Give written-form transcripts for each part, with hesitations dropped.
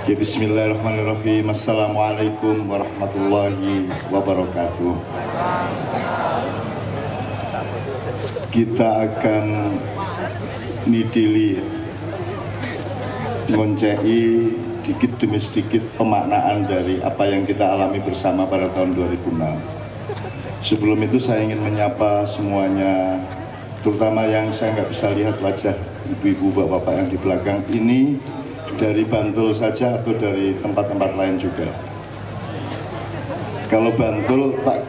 Ya, bismillahirrahmanirrahim. Assalamualaikum warahmatullahi wabarakatuh. Kita akan nidili, ngoncei dikit demi sedikit pemaknaan dari apa yang kita alami bersama pada tahun 2006. Sebelum itu saya ingin menyapa semuanya, terutama yang saya nggak bisa lihat wajah ibu-ibu, bapak-bapak yang di belakang ini, dari Bantul saja atau dari tempat-tempat lain juga. Kalau Bantul, Pak,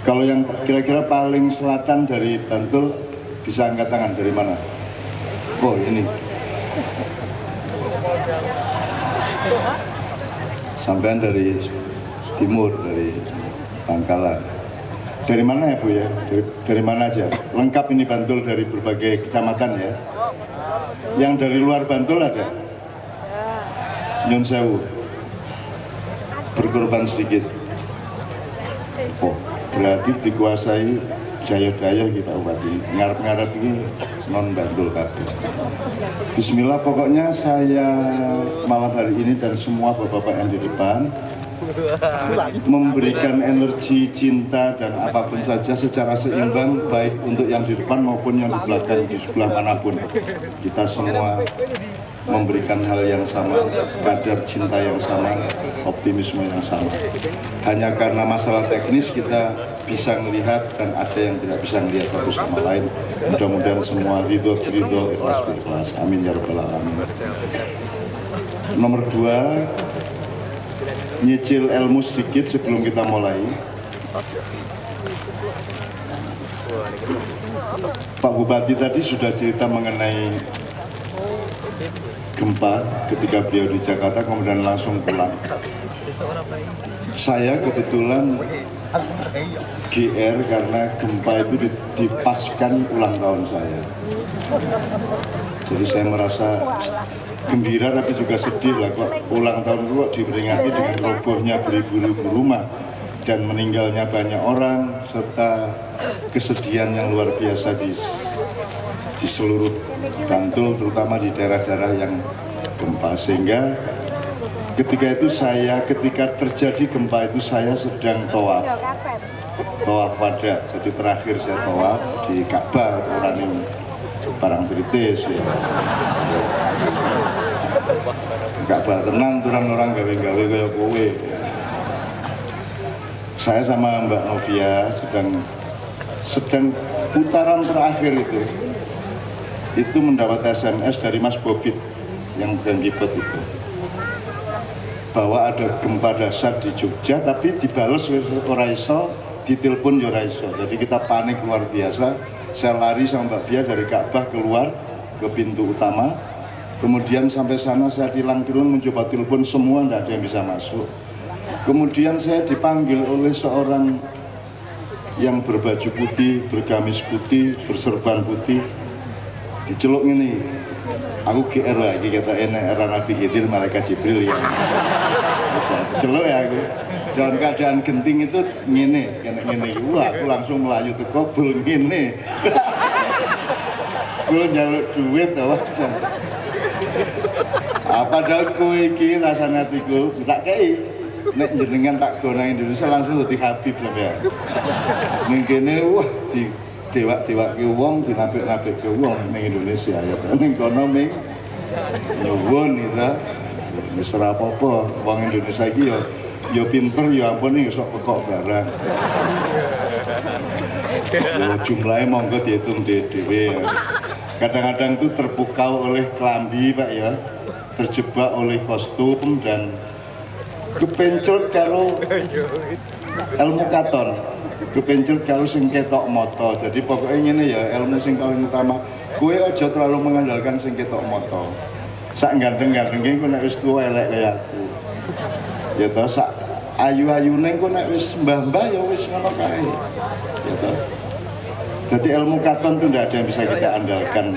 kalau yang kira-kira paling selatan dari Bantul bisa angkat tangan, dari mana? Oh, ini. Sampean dari timur, dari Bangkalan. Dari mana ya Bu ya? Dari mana aja? Lengkap ini Bantul dari berbagai kecamatan ya. Yang dari luar Bantul ada? Nyun sewu, berkorban sedikit. Oh, berarti dikuasai daya-daya kita obati. Ngarep-ngarep ini non Bantul kabeh. Bismillah, pokoknya saya malam hari ini dan semua bapak-bapak yang di depan memberikan energi, cinta dan apapun saja secara seimbang, baik untuk yang di depan maupun yang di belakang, di sebelah manapun. Kita semua memberikan hal yang sama, kadar cinta yang sama, optimisme yang sama. Hanya karena masalah teknis kita bisa melihat dan ada yang tidak bisa melihat satu sama lain. Mudah-mudahan semua ridho, ikhlas, ikhlas. Amin ya rabbal alamin. Nomor 2, nyicil ilmu sedikit sebelum kita mulai. Pak Bupati tadi sudah cerita mengenai gempa ketika beliau di Jakarta, kemudian langsung pulang. Saya kebetulan GR karena gempa itu dipaskan ulang tahun saya. Jadi saya merasa gembira tapi juga sedih lah, kok ulang tahun itu diperingati dengan robohnya beribu-ribu rumah dan meninggalnya banyak orang, serta kesedihan yang luar biasa di seluruh Bantul, terutama di daerah-daerah yang gempa. Sehingga ketika terjadi gempa itu saya sedang tawaf wada. Jadi terakhir saya tawaf di Ka'bah, orang yang barang tritis ya. Ka'bah tenang, turang orang gawe-gawe kaya kowe. Saya sama Mbak Novia sedang putaran terakhir itu mendapat SMS dari Mas Bobit yang pegang keyboard itu, bahwa ada gempa dasar di Jogja, tapi dibales ora iso, ditelepon ora iso. Jadi kita panik luar biasa. Saya lari sama Mbak Via dari Ka'bah keluar ke pintu utama, kemudian sampai sana saya tilang-tilang mencoba telepon, semua tidak ada yang bisa masuk. Kemudian saya dipanggil oleh seorang yang berbaju putih, bergamis putih, berserban putih, diceluk ini, aku GR lagi, kata era Nabi Khidir, malaikat Jibril yang bisa diceluk ya aku. Dalam keadaan genting itu ngene, aku langsung melayu ke kobul ngene. Gue njaluk duit aja. Padahal kowe iki rasane atiku tak kei. Nek jenengan tak gono Indonesia langsung dadi Habib sampean. Ning kene wah di dewak-dewake wong, dinapik-napike wong ning Indonesia ya. Ning kono ming nyuwun itu wis ora apa-apa. Wong Indonesia iki ya pinter ya ampun iki sok pekok barang. Ya jumlahnya monggo dihitung dhewe. Kadang-kadang tuh terpukau oleh kelambi Pak ya, terjebak oleh kostum dan kepencet karo ilmu katon, kepencet karo sing ketok moto. Jadi pokoknya ini ya ilmu sing paling utama. Kue aja terlalu mengandalkan sing ketok moto. Sak ganteng-gantengnya kue nek wis tua elek kayak aku. Ya toh sak ayu-ayune kue nek wis mbah-mbah ya wis ngono kae. Ya toh. Jadi ilmu katon itu tidak ada yang bisa kita andalkan.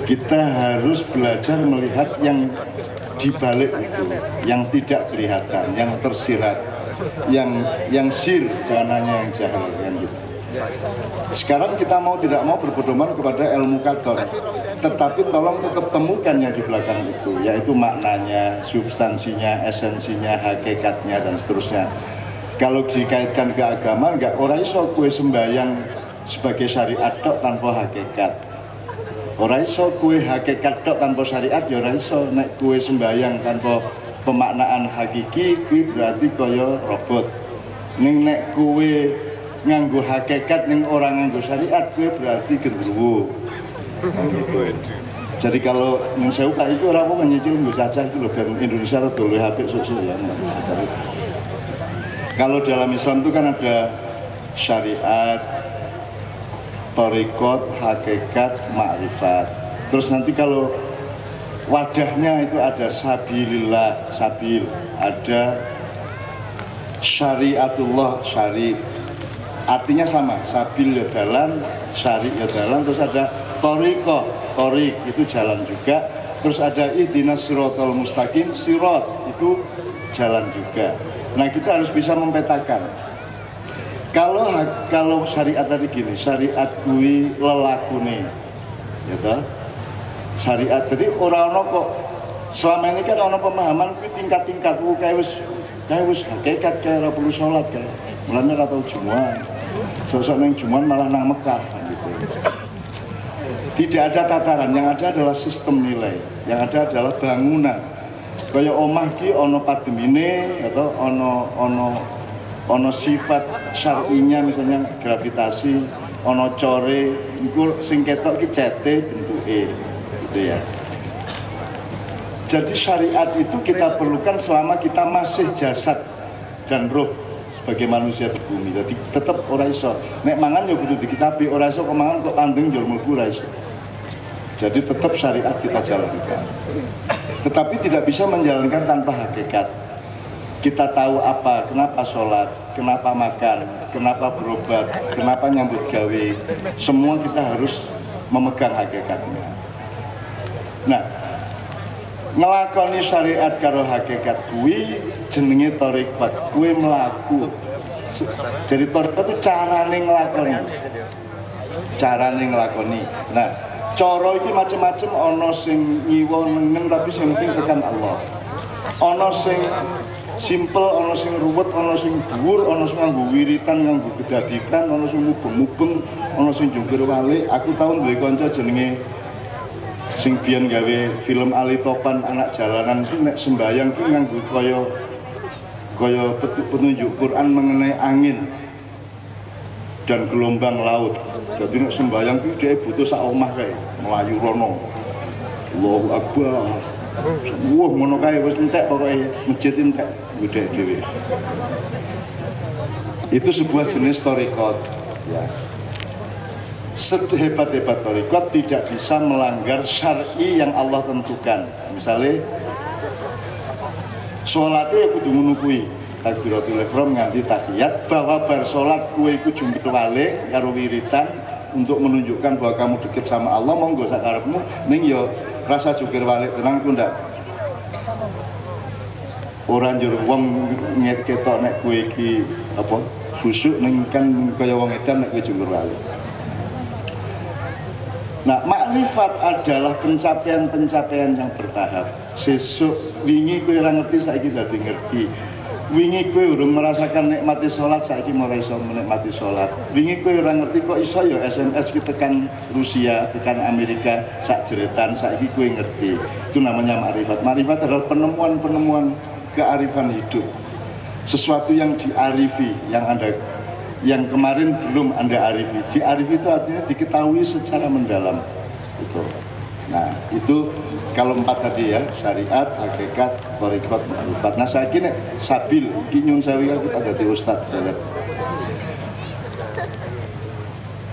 Kita harus belajar melihat yang di balik itu, yang tidak kelihatan, yang tersirat, yang sir, jangan hanya yang jahil kan gitu. Sekarang kita mau tidak mau berpedoman kepada ilmu kadon, tetapi tolong tetap temukan yang di belakang itu, yaitu maknanya, substansinya, esensinya, hakikatnya, dan seterusnya. Kalau dikaitkan ke agama, enggak, orang iso kue sembayang sebagai syariat tok tanpa hakikat. Orang iso kue hakikat tok tanpa syariat, ya orang iso. Nek kue sembayang tanpa pemaknaan hakiki, kue berarti kaya robot. Nek kue nganggo hakikat ning orang nganggo syariat, kue berarti gendruwo. Jadi kalau ning sewu Pak itu ora apa nyicil nggo cacah itu lho, ben Indonesia rada luwih apik suk-suk ya. Kalau dalam Islam itu kan ada syariat, thariqat, hakikat, ma'rifat. Terus nanti kalau wadahnya itu ada sabilillah, sabil, ada syariatullah, syari. Artinya sama, sabil ya jalan, syari ya jalan, terus ada thariqah, thariq itu jalan juga. Terus ada ihdinas siratal mustaqim, sirat itu jalan juga. Nah, kita harus bisa mempetakan. Kalau syariat tadi gini, syariat kui lelakune, gitu. Syariat, jadi orang-orang kok selama ini kan orang pemahaman kui tingkat-tingkat, kayak wis hakikat kayak ora perlu sholat kayak, mulanya ora tau Jumat, sosok neng Jumat malah nang Mekah, gitu. Tidak ada tataran, yang ada adalah sistem nilai, yang ada adalah bangunan. Kaya omah ki ono pademine atau ono sifat syar'inya, misalnya gravitasi, ono core, iku sing ketok ki cete bentuke, gitu ya. Jadi syariat itu kita perlukan selama kita masih jasad dan roh sebagai manusia di bumi. Jadi tetap ora iso. Nek mangan ya kudu dikicapi, ora iso kok mangan kok pandeng njur mlebu ora iso. Jadi tetap syariat kita jalankan. Tetapi tidak bisa menjalankan tanpa hakikat. Kita tahu apa, kenapa sholat, kenapa makan, kenapa berobat, kenapa nyambut gawe. Semua kita harus memegang hakikatnya. Nah, ngelakoni syariat karo hakikat kuwi jenenge thariqat, kuwi mlaku. Jadi thariqat itu carane nglakoni. Nah, cara iki macam-macam, ana sing nyiwa nengen tapi sing penting tekan Allah. Ana sing simple, ana sing ruwet, ana sing dhuwur, ana sing nganggo wiritan, nganggo gedadikan, ana sing mubeng-mubeng, ana sing jungkir walik. Aku tau duwe kanca jenenge sing biyen gawe film Ali Topan anak jalanan ki nek sembayang ki nganggo kaya petunjuk Quran mengenai angin dan gelombang laut. Jadi nek sembayang ki dhek butuh sak omah kae melayu rono. Allahu Akbar. Wah ngono kae wis entek pokoke masjid entek gede dhewe. Itu sebuah jenis thariqat ya. Sehebat-hebat thariqat tidak bisa melanggar syar'i yang Allah tentukan. Misalnya sholatnya kudu ngono kuwi, takbiratul ihram nganti tahiyat, bahwa bar sholat kuwi iku jungkir walik karo wiritan untuk menunjukkan bahwa kamu dekat sama Allah, monggo sakarepmu ning ya rasa jungkir walik tenan ku ndak. Ora njur wong ketok nek kowe iki apa khusyuk ning kan kaya wong edan nek kowe jungkir walik. Nah, makrifat adalah pencapaian-pencapaian yang bertahap. Sesuk wingi kowe ora ngerti, saiki dadi ngerti. Wingi kowe urung merasakan nikmati sholat, saiki mulai iso menikmati sholat. Wingi kowe ora ngerti kok iso ya SMS ki tekan Rusia, tekan Amerika sak jeretan, saiki kowe ngerti. Itu namanya makrifat. Makrifat adalah penemuan-penemuan kearifan hidup. Sesuatu yang diarifi, yang kemarin belum Anda arifi. Diarifi itu artinya diketahui secara mendalam. Itu. Nah, itu kalau 4 tadi ya, syariat, hakikat, thariqat, ma'rifat. Nah, saya kira sabil, nyun sewu aku ada di Ustadz saya.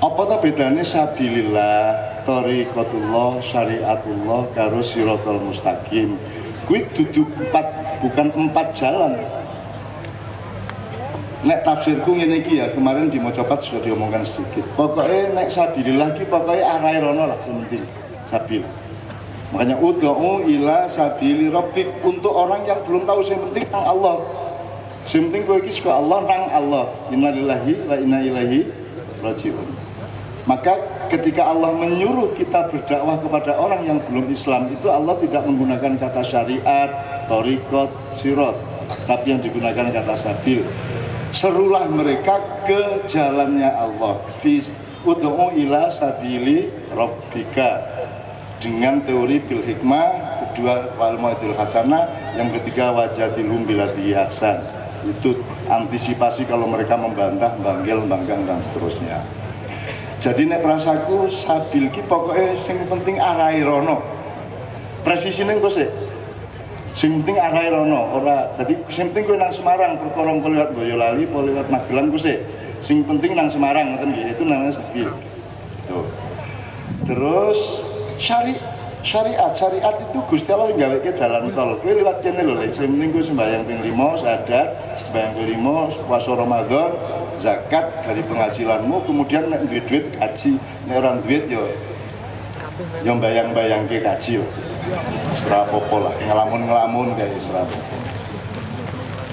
Apa tuh bedanya sabilillah, thariqatullah, syariatullah, karo siratal mustaqim. Kuwi dudu 4, bukan 4 jalan. Nek tafsirku ngene iki ya, kemarin di Mocopat sudah diomongkan sedikit. Pokoknya nek sabilillah ki pokoknya arahe rono lah sementing sabil. Makanya ud'u ila sabili rabbik, untuk orang yang belum tahu yang penting nang Allah. Yang penting kowe iki suka Allah nang Allah. Innalillahi wa inna ilaihi raji'un. Maka ketika Allah menyuruh kita berdakwah kepada orang yang belum Islam, itu Allah tidak menggunakan kata syariat, thariqat, sirat, tapi yang digunakan kata sabil. Serulah mereka ke jalannya Allah. Ud'u ila sabili rabbika, dengan teori bil hikmah, kedua wal mau'idil hasanah, yang ketiga wajadilhum billati ahsan. Itu antisipasi kalau mereka membantah, banggil, banggang dan seterusnya. Jadi nek rasaku sabil ki pokoknya sing penting arahe rono. Presisine engko sik. Sing penting arahe rono, ora dadi sing penting kowe nang Semarang perkara engko liwat Boyolali apa liwat Magelang ku sik. Sing penting nang Semarang ngoten nggih, itu namanya sabil. Tuh. Terus syariat itu Gusti Allah nggaweke dalan tol. Kowe liwat kene lho, sing penting kowe sembahyang ping 5 syahadat, sembahyang ping 5 puasa Ramadan, zakat dari penghasilanmu, kemudian nek duwe duit haji, nek ora duit yo bayang-bayangke kaji yo. Ora apa-apa lah, ngelamun-ngelamun kayak ora apa-apa.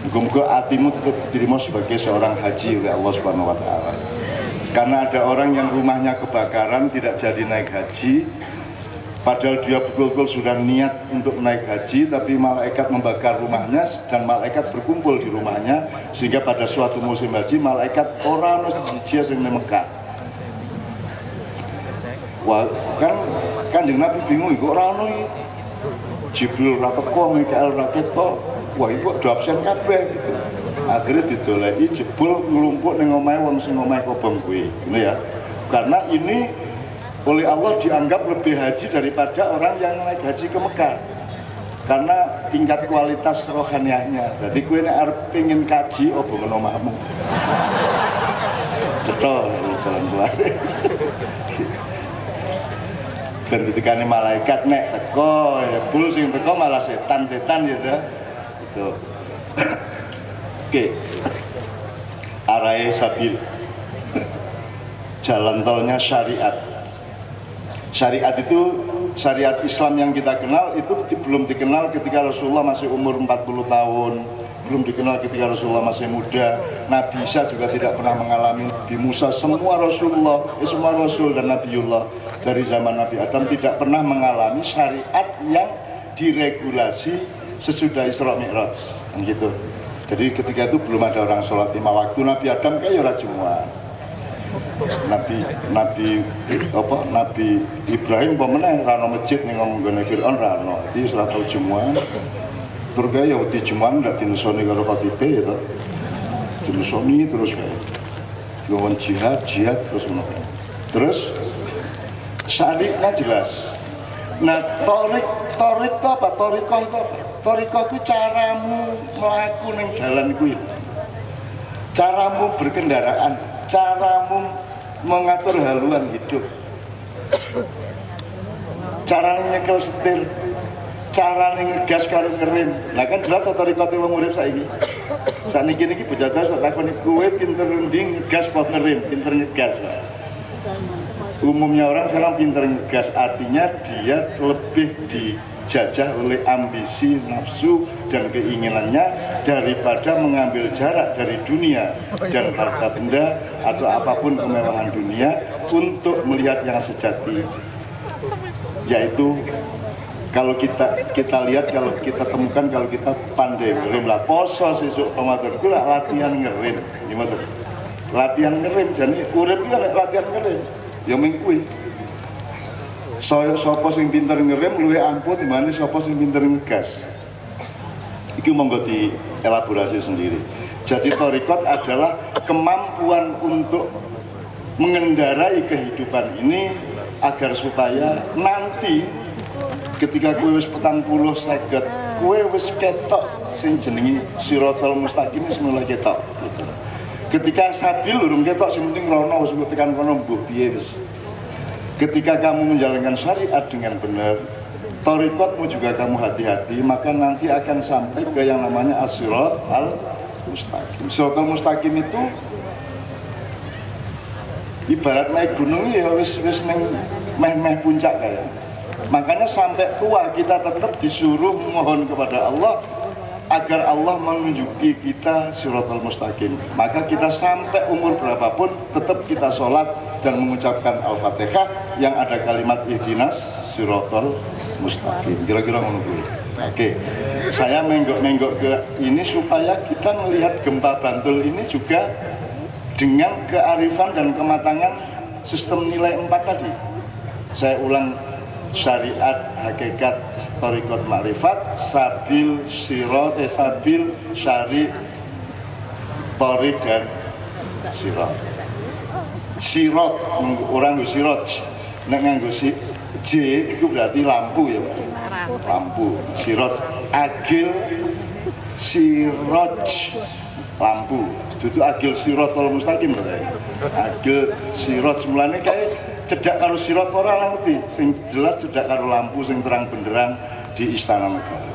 Muga-muga hatimu tetap diterima sebagai seorang haji oleh Allah Subhanahu wa taala. Karena ada orang yang rumahnya kebakaran tidak jadi naik haji, padahal dia betul-betul sudah niat untuk naik haji, tapi malaikat membakar rumahnya dan malaikat berkumpul di rumahnya, sehingga pada suatu musim haji malaikat ora ono siji sing nang Mekah. Wah, kan Kanjeng Nabi bingung kok ora ono iki. Jibril ra teko, Mikael ra ketok. Wah, iku do absen kabeh gitu. Akhirnya didoleki jebul nglumpuk ning omahe wong sing omahe kobong kuwi. Ngono ya. Karena ini oleh Allah dianggap lebih haji daripada orang yang naik haji ke Mekah, karena tingkat kualitas rohaniahnya. Jadi kue nek arep pengen kaji opo ngono omahmu. Cetol jalan keluar. Ben ditekani malaikat nek teko ya bul sing teko malah setan-setan gitu. Itu. Oke. Arahe sabil. Jalan tolnya syariat. Syariat itu, syariat Islam yang kita kenal itu belum dikenal ketika Rasulullah masih umur 40 tahun, belum dikenal ketika Rasulullah masih muda. Nabi Isa juga tidak pernah mengalami, Nabi Musa, semua Rasulullah, semua Rasul dan Nabiullah dari zaman Nabi Adam tidak pernah mengalami syariat yang diregulasi sesudah Isra Mi'raj, gitu. Jadi ketika itu belum ada orang sholat 5 waktu. Nabi Adam kayak ora Jumat. Nabi Ibrahim pemenang rano masjid ning nggone Firaun rano. Jadi ora tau Jumat. Tur kaya ya wedi Jumat ndak dinesoni karo khatibe ya to. Dinesoni terus kaya. Diwon jihad terus ngono. Terus syariatnya jelas. Nah, torik itu apa? Torikoh itu apa? Torikoh itu caramu melaku ning dalan kuwi. Caramu berkendaraan, caramu mengatur haluan hidup, cara nyekel setir, cara ngegas karo ngerem. Nah kan jelas torikoh wong urip saiki. Saniki niki bocah sak takoni kowe pinter ndi ngegas apa ngerem, pinter ngegas. Umumnya orang sekarang pinter ngegas, artinya dia lebih dijajah oleh ambisi, nafsu, dan keinginannya daripada mengambil jarak dari dunia dan harta benda atau apapun kemewahan dunia untuk melihat yang sejati, yaitu kalau kita lihat, kalau kita temukan, kalau kita pandai ngerem lah poso sesuk pematur itu lah latihan ngerem, gimana? Latihan ngerem, jadi urip itu latihan ngerem. Ya mengkui sapa sing pinter ngerem luwih ampuh timbang sapa sing pinter ngegas. Iki monggo dielaborasi sendiri. Jadi thariqat adalah kemampuan untuk mengendarai kehidupan ini agar supaya nanti ketika kowe wis 40 50 kowe wis ketok sing jenenge siratal mustaqim wis mulai ketok gitu. Ketika sabil urung ketok sing penting rono wis tekan kono mbuh piye wis. Ketika kamu menjalankan syariat dengan benar, thariqatmu juga kamu hati-hati, maka nanti akan sampai ke yang namanya as-sirat al-mustaqim. Siratal mustaqim itu ibarat naik gunung ya wis ning meh-meh puncak kayak. Makanya sampai tua kita tetap disuruh mohon kepada Allah agar Allah menunjuki kita siratal mustaqim. Maka kita sampai umur berapapun tetap kita sholat dan mengucapkan Al-Fatihah yang ada kalimat ihdinas siratal mustaqim. Kira-kira ngono kuwi. Oke. Saya menggok-menggok ke ini supaya kita melihat gempa Bantul ini juga dengan kearifan dan kematangan sistem nilai 4 tadi. Saya ulang, syariat, hakikat, thariqat, ma'rifat, sabil, sirat, sabil, syari, thariq dan sirat. Sirat, orang nggo sirat, nek nganggo J itu berarti lampu ya, Pak. Lampu, sirat, agil, siraj, lampu. Itu agil siratal mustaqim lho. Agil sirat semulane kae cedak karo sirat ora ngerti. Sing jelas cedak karo lampu sing terang benderang di Istana Negara.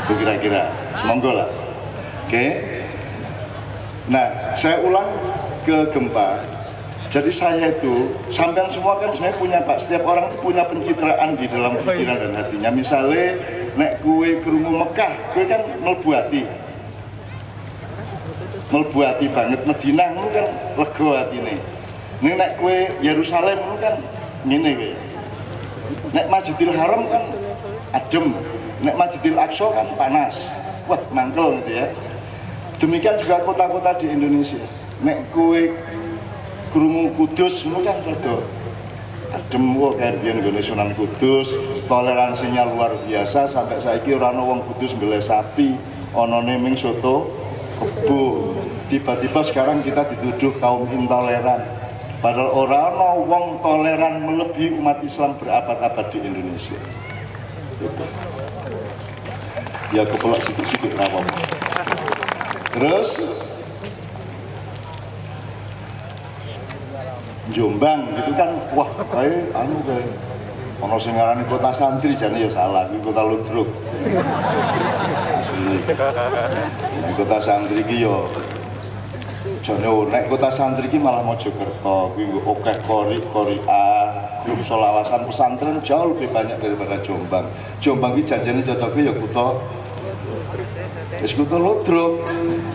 Itu kira-kira. Semoga lah. Oke. Nah, saya ulang ke gempa. Jadi saya itu, sampean semua kan sebenarnya punya Pak, setiap orang punya pencitraan di dalam pikiran dan hatinya. Misalnya, nek kue krungu Mekah, kue kan mlebu ati banget. Madinah itu kan lega hatine. Nek kue Yerusalem itu kan ngene kowe. Nek Masjidil Haram kan adem, nek Masjidil Aqsa kan panas. Wah, mangkel gitu ya. Demikian juga kota-kota di Indonesia. Nek kue krungu Kudus itu kan rada adem kok kayak biyen nggone Sunan Kudus, toleransinya luar biasa sampai saiki ora ana wong Kudus mbeleh sapi, onone ming soto kebo. Tiba-tiba sekarang kita dituduh kaum intoleran. Padahal orang wong toleran melebihi umat Islam berabad-abad di Indonesia. Gitu. Ya kepelak sikit-sikit apa. Terus Jombang gitu kan, wah kayak ono sing ngarani kota santri jane ya salah, iki kota ludruk. Asli. Kota santri iki yo jane nek kota santri iki malah Mojokerto, kuwi akeh Korea, grup sholawatan pesantren jauh lebih banyak daripada Jombang. Jombang iki janjane cocoke ya kutha wis kutha ludruk.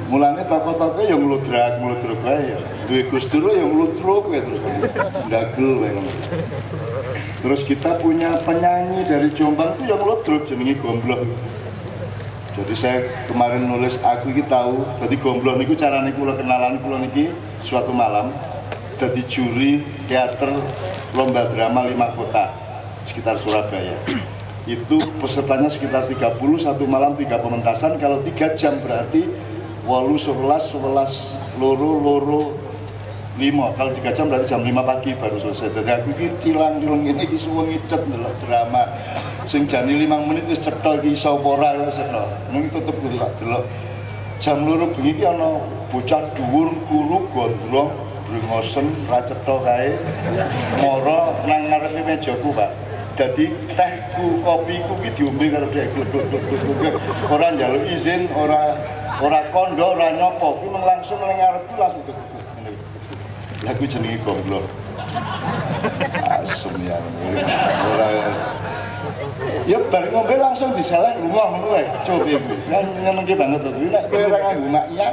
Mulane toko-toko yang mludrak wae ya. Duwe Gus Dur yang mludruk wae terus ndagel wae ngono. Terus kita punya penyanyi dari Jombang itu yang mludruk jenenge Gombloh. Jadi saya kemarin nulis aku iki tahu, jadi Gombloh niku carane kula kenalan kula niki suatu malam jadi juri teater lomba drama 5 kota sekitar Surabaya. Itu pesertanya sekitar 30, satu malam 3 pementasan, kalau 3 jam berarti 8, 11, loro, 5. Kalau 3 jam berarti jam 5 pagi baru selesai. Jadi aku ini tilang-tilang ini suwung ngidet ndelok drama. Sing jane 5 menit wis cetha iki iso apa ora wis cetha. Mung tetep kudu tak delok. Jam 2 bengi iki ana bocah dhuwur kuru gondrong brengosen ra cetha kae. Mara nang ngarepe mejaku, Pak. Dadi tehku, kopiku ki diombe karo dhek glek-glek. Ora njaluk izin, ora kondo, ora nyopo. Ki langsung nang ngarepku langsung gegek ngene. Lah kuwi jenenge Gombloh. Asem ya. Ora ya bareng ngombe langsung disaleh lunga ngono wae. Coba iku. Nyenengke banget to kuwi. Nek kowe ora nganggo maknya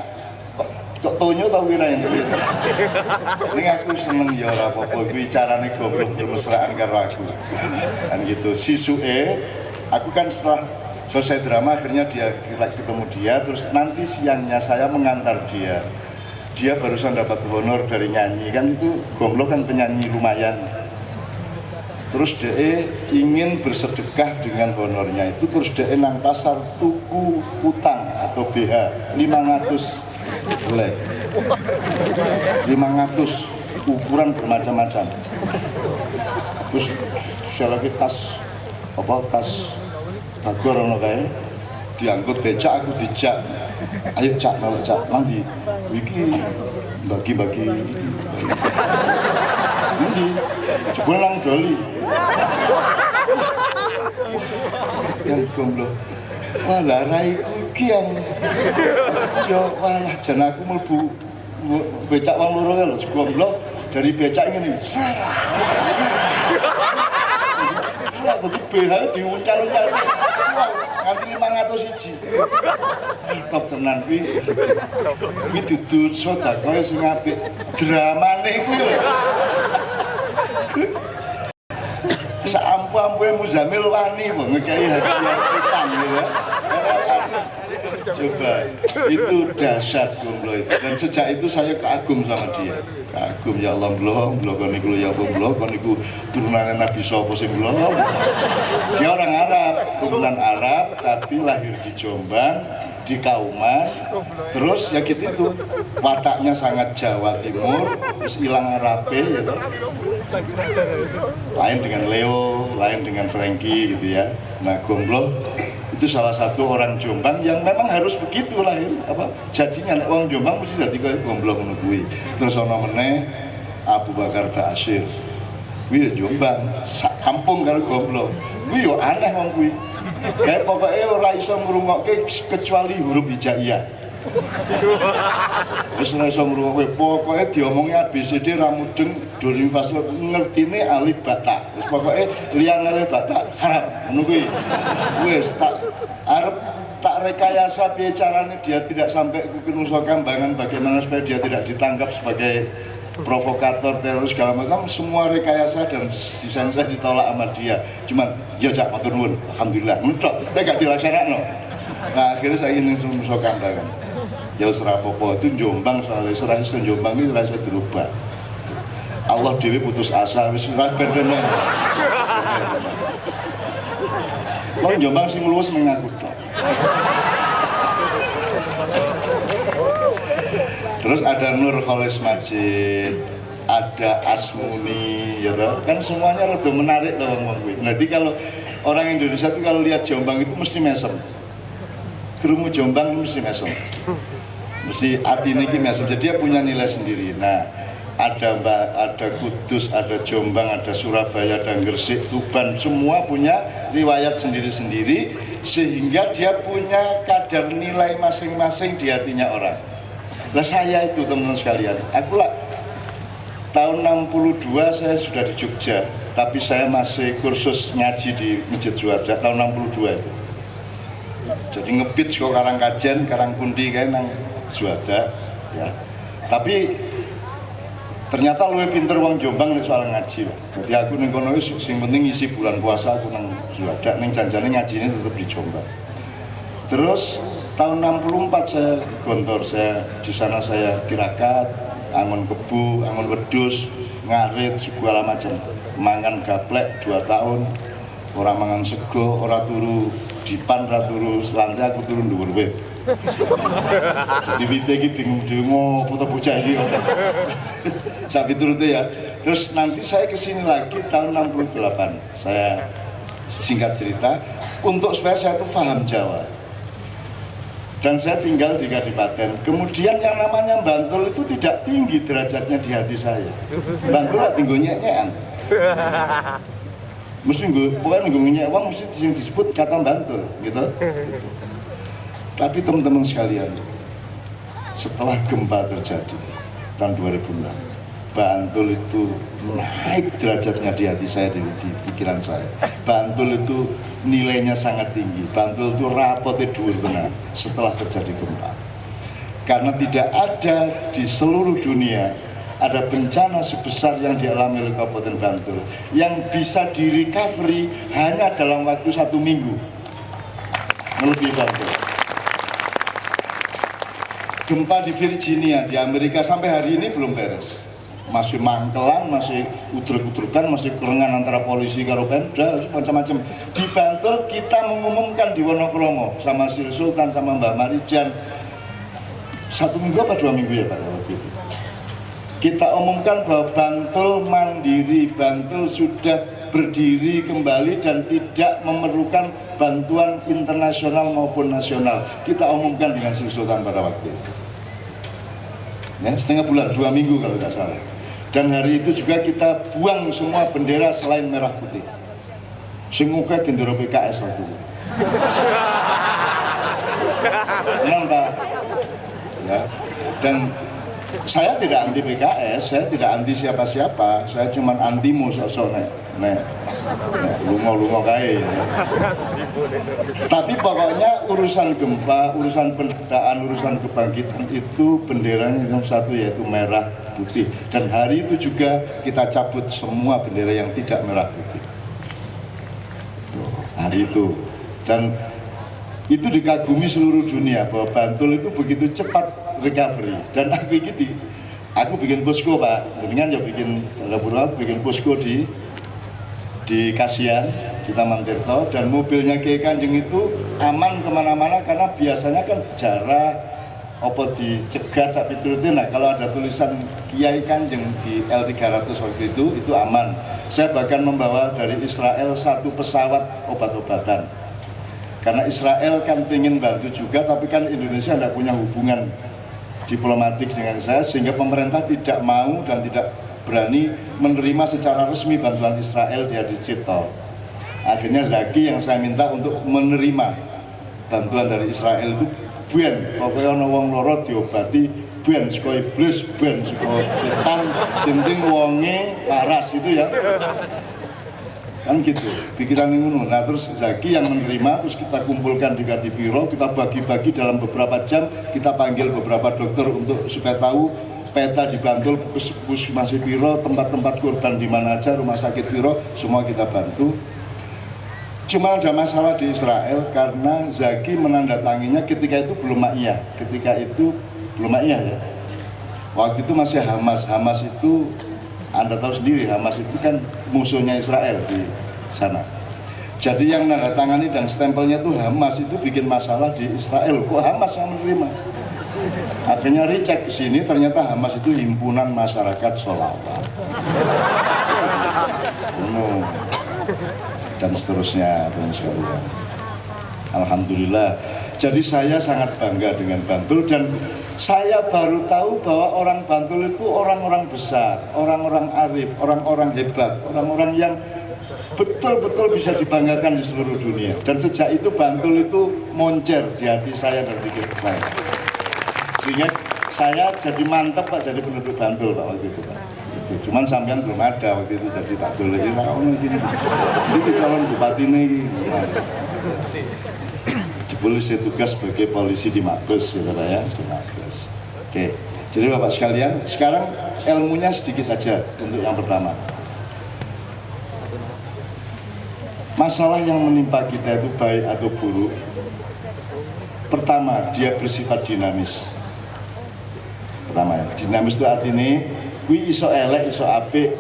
kok tonyo tau kira yang gitu. Ini aku seneng ya ora apa-apa kuwi carane Gombloh bermesraan karo aku. Kan gitu. Sisuke aku kan setelah selesai drama akhirnya kita ketemu dia, terus nanti siangnya saya mengantar dia. Dia barusan dapat honor dari nyanyi, kan itu Gombloh kan penyanyi lumayan. Terus dia ingin bersedekah dengan honornya itu, terus dia nang pasar tuku kutang atau BH 500 helai, 500 ukuran bermacam-macam. Terus saya lagi tas bagor ono kae diangkut becak, aku dijak. Ayo cak, kalau cak nanti iki bagi-bagi nanti coba nang doli kan Gombloh walah raiku iki yang yo walah jan aku mlebu becak wong loro lho Gombloh dari becak ngene sudah tapi BH diuncal-uncal nganti 501. Top tenan kuwi. Kuwi dudu sedekah sing apik. Dramane kuwi lho. Seampu-ampuhe Muzamil wani kok ngekei hadiah utang gitu ya. Coba, itu dahsyat Gomblo itu. Dan sejak itu saya kagum sama dia. Kagum, ya Allah, belum kon niku ya Allah, kon niku turunannya Nabi sapa sing belum. Dia orang Arab, turunan Arab tapi lahir di Jombang, di Kauman. Terus ya gitu itu. Wataknya sangat Jawa Timur, terus hilang Arabe gitu. Lain dengan Leo, lain dengan Frankie gitu ya. Nah, Gomblo itu salah satu orang Jombang yang memang harus begitu lahir apa jadinya orang Jombang mesti jadi kayak Gomblo ngono kuwi. Terus ana meneh Abu Bakar Ba'asyir. Kuwi Jombang, sak kampung karo Gomblo. Kuwi yo aneh wong kuwi. Kayak pokoknya ora iso ngrungokke kecuali huruf hijaiyah. Wis ora iso ngrungokke, pokoke diomongi ABCD ra mudeng Dorim Fasl ngertine alif ba ta. Wis pokoke liyan alif ba ta haram ngono kuwi. Wis tak arep tak rekayasa piye carane dia tidak sampai ke Nusa Kambangan, bagaimana supaya dia tidak ditangkap sebagai provokator, teroris segala macam. Semua rekayasa dan desain saya ditolak sama dia. Cuman ya jak matur nuwun, alhamdulillah mentok saya gak dilaksanakno. Nah akhirnya saya ingin Nusa Kambangan. Ya ora apa-apa, itu Jombang soalnya serah iso Jombang iki ora iso dirubah. Allah dhewe putus asa wis ora bendene. Wong Jombang sing luwes mengaku tok. Terus ada Nur Kholis Majid, ada Asmuni, ya toh? Kan semuanya rada menarik toh wong kuwi. Nanti kalau orang Indonesia itu kalau lihat Jombang itu mesti mesem. Krungu Jombang mesti mesem. Mesti hati ini mesem. Jadi dia punya nilai sendiri. Nah, ada Kudus, ada Jombang, ada Surabaya, ada Gresik, Tuban, semua punya riwayat sendiri-sendiri sehingga dia punya kadar nilai masing-masing di hatinya orang. Nah saya itu teman-teman sekalian, aku lah tahun 62 saya sudah di Jogja, tapi saya masih kursus ngaji di Masjid Juarda tahun 62 itu. Jadi ngebit kok Karangkajen, Karangkundi kayak nang Juarda, ya. Tapi ternyata lebih pinter wong Jombang nih soal ngaji. Jadi aku ning kono wis sing penting ngisi bulan puasa aku nang Juarda, ning janjane ngajine tetap di Jombang. Terus tahun 64 saya gontor, di sana saya tirakat, angon kebu, angon wedus, ngarit, segala macam. Mangan gaplek 2 tahun, orang mangan sego, orang turu dipan, orang turu selantai, aku turun dhuwur wit. Di wite iki bingung dhewe ngopo to bocah iki. Sampai turute ya. Terus nanti saya kesini lagi tahun 68. Saya singkat cerita, untuk supaya saya tuh paham Jawa. Dan saya tinggal di Kadipaten. Kemudian yang namanya Bantul itu tidak tinggi derajatnya di hati saya. Bantul lah tinggal nyek-nyekan. Mesti pokoknya nggak nyek uang mesti disebut kata Bantul, gitu. Tapi teman-teman sekalian, setelah gempa terjadi tahun 2006, Bantul itu naik derajatnya di hati saya, di pikiran saya. Bantul itu nilainya sangat tinggi. Bantul itu rapotnya dhuwur tenan setelah terjadi gempa. Karena tidak ada di seluruh dunia ada bencana sebesar yang dialami oleh Kabupaten Bantul yang bisa di-recovery hanya dalam waktu 1 minggu. Melebihi Bantul. Gempa di Virginia di Amerika sampai hari ini belum beres. Masih mangkelan, masih udruk-udrukan, masih kerengan antara polisi karo Pemda, macam-macam. Di Bantul kita mengumumkan di Wonokromo sama Sri Sultan sama Mbak Marijan 1 minggu apa 2 minggu ya Pak waktu itu. Kita umumkan bahwa Bantul mandiri, Bantul sudah berdiri kembali dan tidak memerlukan bantuan internasional maupun nasional. Kita umumkan dengan Sri Sultan pada waktu itu. Ya, setengah bulan, 2 minggu kalau tidak salah. Dan hari itu juga kita buang semua bendera selain merah putih. Semoga bendera PKS waktu itu. Kenapa? Ya. Dan Saya tidak anti PKS, saya tidak anti siapa-siapa, saya cuma antimu sosok nek lungo-lungo kae ya. Tapi pokoknya urusan gempa, urusan pendataan, urusan kebangkitan itu benderanya yang satu yaitu merah putih. Dan hari itu juga kita cabut semua bendera yang tidak merah putih. Tuh, hari itu. Dan itu dikagumi seluruh dunia bahwa Bantul itu begitu cepat recovery. Dan aku bikin posko Pak, mendingan ya bikin posko di Kasihan, di Taman Tirto, dan mobilnya Kiai Kanjeng itu aman kemana-mana karena biasanya kan jarak apa dicegat sampai turutin. Nah kalau ada tulisan Kiai Kanjeng di L300 waktu itu aman. Saya bahkan membawa dari Israel 1 pesawat obat-obatan karena Israel kan pengen bantu juga, tapi kan Indonesia tidak punya hubungan diplomatik dengan saya, sehingga pemerintah tidak mau dan tidak berani menerima secara resmi bantuan Israel di Hadi Cipto. Akhirnya Zaki yang saya minta untuk menerima bantuan dari Israel itu ben, pokoknya ono wong loro diobati ben, saka iblis, ben, saka setan, penting wonge waras itu ya. Kan gitu, pikiran ngono. Nah terus Zaki yang menerima, terus kita kumpulkan juga di biro, kita bagi-bagi dalam beberapa jam, kita panggil beberapa dokter untuk supaya tahu peta di Bantul, puskesmas biro, tempat-tempat korban di mana aja, rumah sakit biro, semua kita bantu. Cuma ada masalah di Israel karena Zaki menandatanginya ketika itu belum Ma'iyah, ya. Waktu itu masih Hamas. Hamas itu Anda tahu sendiri, Hamas itu kan musuhnya Israel di sana. Jadi yang menandatangani dan stempelnya itu Hamas, itu bikin masalah di Israel. Kok Hamas yang menerima? Akhirnya dicek ke sini, ternyata Hamas itu himpunan masyarakat sholawat. Dan seterusnya, teman sekalian. Alhamdulillah. Jadi saya sangat bangga dengan Bantul, dan saya baru tahu bahwa orang Bantul itu orang-orang besar, orang-orang arif, orang-orang hebat, orang-orang yang betul-betul bisa dibanggakan di seluruh dunia. Dan sejak itu Bantul itu moncer di hati saya dan pikir saya. Sehingga saya jadi mantep Pak, jadi penduduk Bantul Pak waktu itu Pak. Itu. Cuman sampean belum ada waktu itu, jadi tak boleh gini. Ini calon bupati ini. Polisi tugas sebagai polisi di Mabes, ya Pak ya, di Mabes. Oke, jadi Bapak sekalian, sekarang ilmunya sedikit saja untuk yang pertama. Masalah yang menimpa kita itu baik atau buruk. Pertama, dia bersifat dinamis. Pertama, dinamis itu artinya, kui iso elek, iso apik,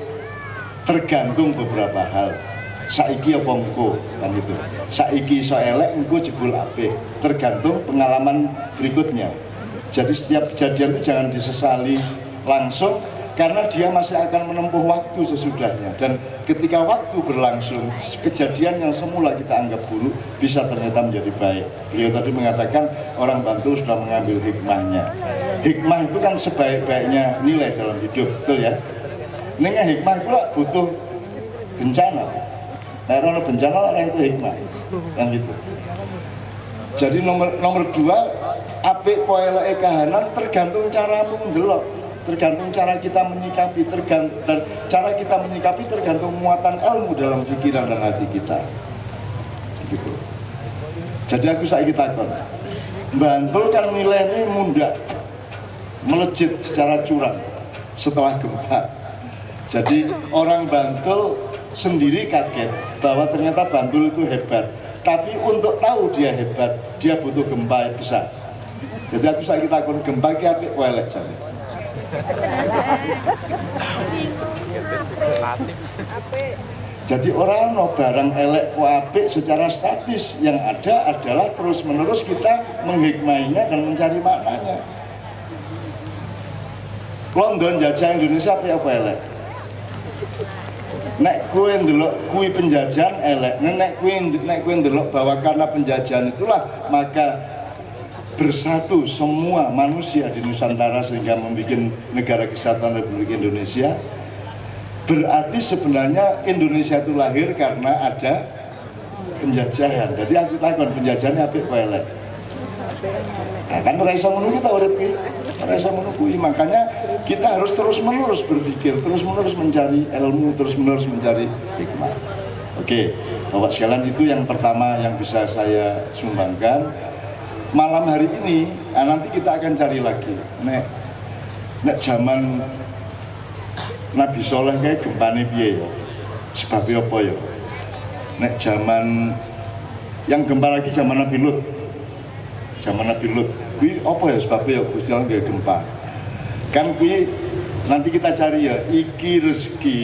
tergantung beberapa hal. Saiki apa engko kan gitu. Saiki iso elek, engko jebul apik, tergantung pengalaman berikutnya. Jadi setiap kejadian itu jangan disesali langsung karena dia masih akan menempuh waktu sesudahnya, dan ketika waktu berlangsung kejadian yang semula kita anggap buruk bisa ternyata menjadi baik. Beliau tadi mengatakan orang Bantul sudah mengambil hikmahnya. Hikmah itu kan sebaik-baiknya nilai dalam hidup, betul ya? Nengah hikmah itu butuh bencana. Nah, kalau bencana orang itu hikmah, kan gitu. Jadi nomor 2, apik poeleke kahanan tergantung caramu ndelok, tergantung cara kita menyikapi, cara kita menyikapi tergantung muatan ilmu dalam pikiran dan hati kita. Gitu. Jadi aku saiki takon, Bantul kan nilainya mundak, melejit secara curang setelah gempa. Jadi orang Bantul sendiri kaget bahwa ternyata Bantul itu hebat, tapi untuk tahu dia hebat dia butuh gempa besar. Jadi aku saiki takon, gempa ki apik kowe elek jane. Jadi orang no barang elek ku apik secara statis, yang ada adalah terus menerus kita menghikmainya dan mencari maknanya. London jajah Indonesia apa elek? Nek kue ndelok kui penjajahan elek, nek kue ndelok bahwa karena penjajahan itulah maka bersatu semua manusia di Nusantara sehingga membuat negara kesatuan Republik Indonesia. Berarti sebenarnya Indonesia itu lahir karena ada penjajahan. Jadi aku takon penjajahannya apik apa elek? Nah, kan ora iso ngono kita urip iki. ora iso ngono kuwi. Makanya kita harus terus-menerus berpikir, terus-menerus mencari ilmu, terus-menerus mencari hikmah. Oke, Bapak sekalian, itu yang pertama yang bisa saya sumbangkan malam hari ini. Nanti kita akan cari lagi. Nek zaman Nabi Soleh kayak gempane piye ya? Sebabnya apa ya? Nek zaman yang gempa lagi zaman Nabi Lut. Zaman Nabi Lut. Kuwi apa ya sebabnya ya Gusti Allah nggak gempa? Kan kuwi nanti kita cari ya, iki rezeki.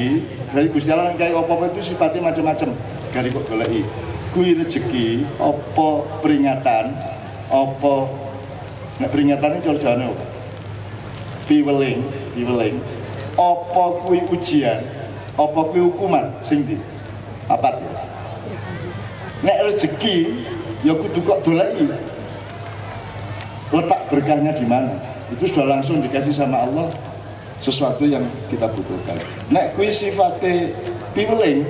Dari Gusti Allah kayak apa-apa itu sifatnya macam-macam. Gari kok goleki. Kuwi rezeki, apa peringatan, apa nek peringatane cara-carane apa? Piweling. Apa kuwi ujian, apa kuwi hukuman sing ndi? Papat ya. Nek rezeki ya kudu kok doleki. Letak berkahnya di mana? Itu sudah langsung dikasih sama Allah sesuatu yang kita butuhkan. Nek kuwi sifate piweling,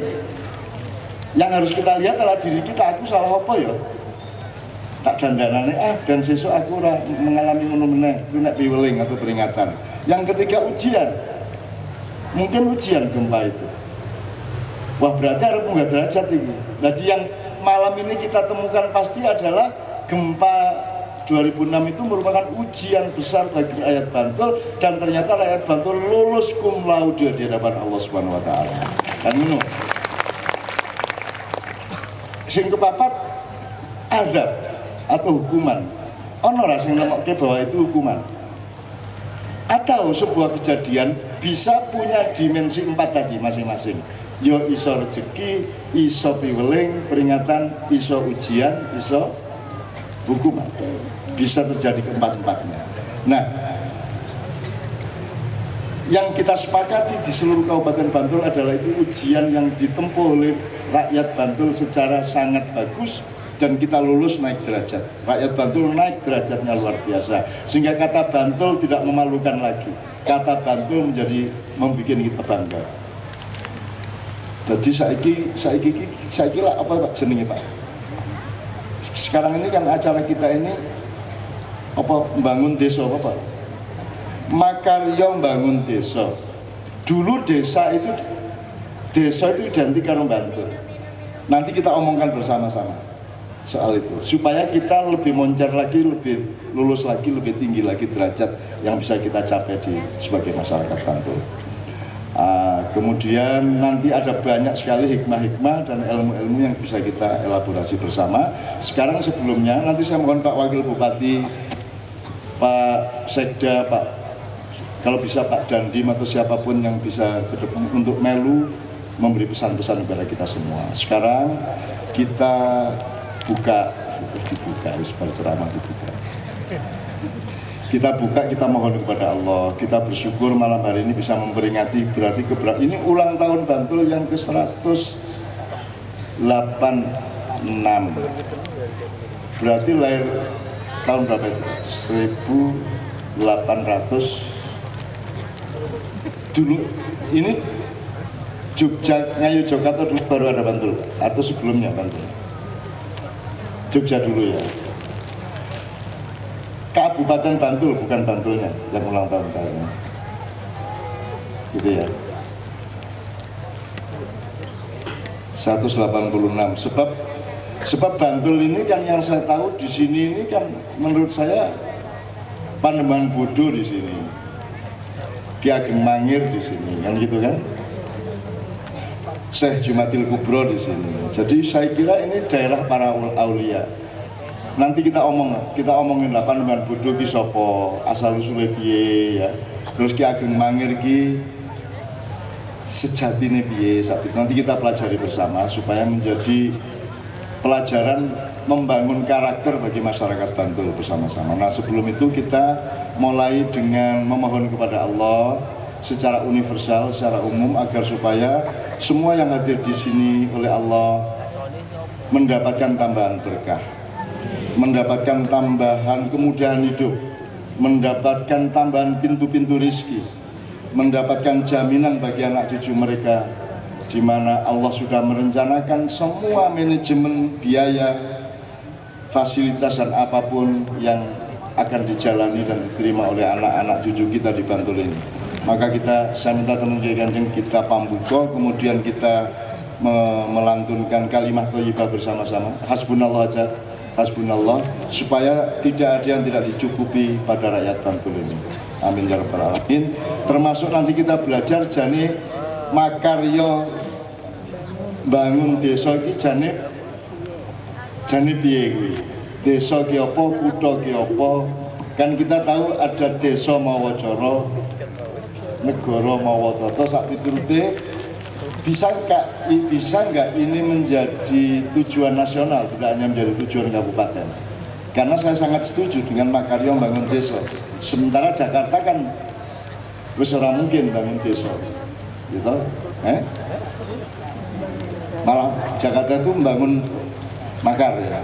yang harus kita lihat adalah diri kita. Aku salah apa ya? Tak dandanane dan sesuk aku ora mengalami ngono meneh. Kuwi nek piweling atau peringatan. Yang ketiga ujian. Mungkin ujian gempa itu. Wah, berarti harus munggah derajat ini. Jadi yang malam ini kita temukan pasti adalah gempa 2006 itu merupakan ujian besar bagi rakyat Bantul, dan ternyata rakyat Bantul lulus cum laude di hadapan Allah Subhanahu wa taala. Dan ini sing kepapat azab atau hukuman. Ono ra sing nemokke bahwa itu hukuman. Atau sebuah kejadian bisa punya dimensi 4 tadi masing-masing. Yo iso rezeki, iso piweling, peringatan, iso ujian, iso hukuman. Bisa terjadi keempat-empatnya. Nah, yang kita sepakati di seluruh Kabupaten Bantul adalah itu ujian yang ditempuh oleh rakyat Bantul secara sangat bagus, dan kita lulus naik derajat. Rakyat Bantul naik derajatnya luar biasa, sehingga kata Bantul tidak memalukan lagi. Kata Bantul menjadi membuat kita bangga. Jadi saiki lah apa Pak jenenge Pak? Sekarang ini kan acara kita ini apa membangun desa apa Pak? Makarya membangun desa. Dulu desa itu identik dengan Bantul. Nanti kita omongkan bersama-sama soal itu, supaya kita lebih moncer lagi, lebih lulus lagi, lebih tinggi lagi derajat yang bisa kita capai sebagai masyarakat Bantul. Kemudian nanti ada banyak sekali hikmah-hikmah dan ilmu-ilmu yang bisa kita elaborasi bersama. Sekarang sebelumnya nanti saya mohon Pak Wakil Bupati, Pak Sekda, Pak kalau bisa Pak Dandim atau siapapun yang bisa ke depan untuk melu memberi pesan-pesan kepada kita semua. Sekarang kita berceramah dibuka. Kita buka, kita mohon kepada Allah. Kita bersyukur malam hari ini bisa memperingati berarti ini ulang tahun Bantul yang ke-186. Berarti lahir tahun berapa itu? 1800. Dulu ini Jogja, Ngayu Jakarta dulu baru ada Bantul atau sebelumnya Bantul? Jogja dulu ya. Kabupaten Bantul, bukan Bantulnya yang ulang tahun kali ini. Gitu ya. 186. Sebab Bantul ini kan yang saya tahu di sini ini kan menurut saya Panembahan Bodo di sini. Ki Ageng Mangir di sini, kan gitu kan? Syekh Jumatil Kubro di sini. Jadi saya kira ini daerah para aulia. Nanti kita omongin lah Panembahan Bodo ki sapa, asal usule piye ya. Terus Ki Ageng Mangir ki sejatine piye, nanti kita pelajari bersama supaya menjadi pelajaran membangun karakter bagi masyarakat Bantul bersama-sama. Nah, sebelum itu kita mulai dengan memohon kepada Allah secara universal, secara umum agar supaya semua yang hadir di sini oleh Allah mendapatkan tambahan berkah, mendapatkan tambahan kemudahan hidup, mendapatkan tambahan pintu-pintu rizki, mendapatkan jaminan bagi anak cucu mereka, di mana Allah sudah merencanakan semua manajemen biaya, fasilitas dan apapun yang akan dijalani dan diterima oleh anak-anak cucu kita di Bantul ini. Maka saya minta teman Kiai Kanjeng kita pambuka, kemudian kita melantunkan kalimat thayyibah bersama-sama. Hasbunallah aja, hasbunallah, supaya tidak ada yang tidak dicukupi pada rakyat Bantul ini. Amin ya rabbal alamin. Termasuk nanti kita belajar jane makarya bangun desa iki jane piye kuwi. Desa ki apa, kutha ki apa. Kan kita tahu ada desa mawa cara, negara mawa tata, sak piturute. Bisa nggak ini menjadi tujuan nasional, tidak hanya menjadi tujuan kabupaten? Karena saya sangat setuju dengan makarya bangun desa. Sementara Jakarta kan wis ora mungkin bangun desa, gitu. Malah Jakarta itu membangun makar ya.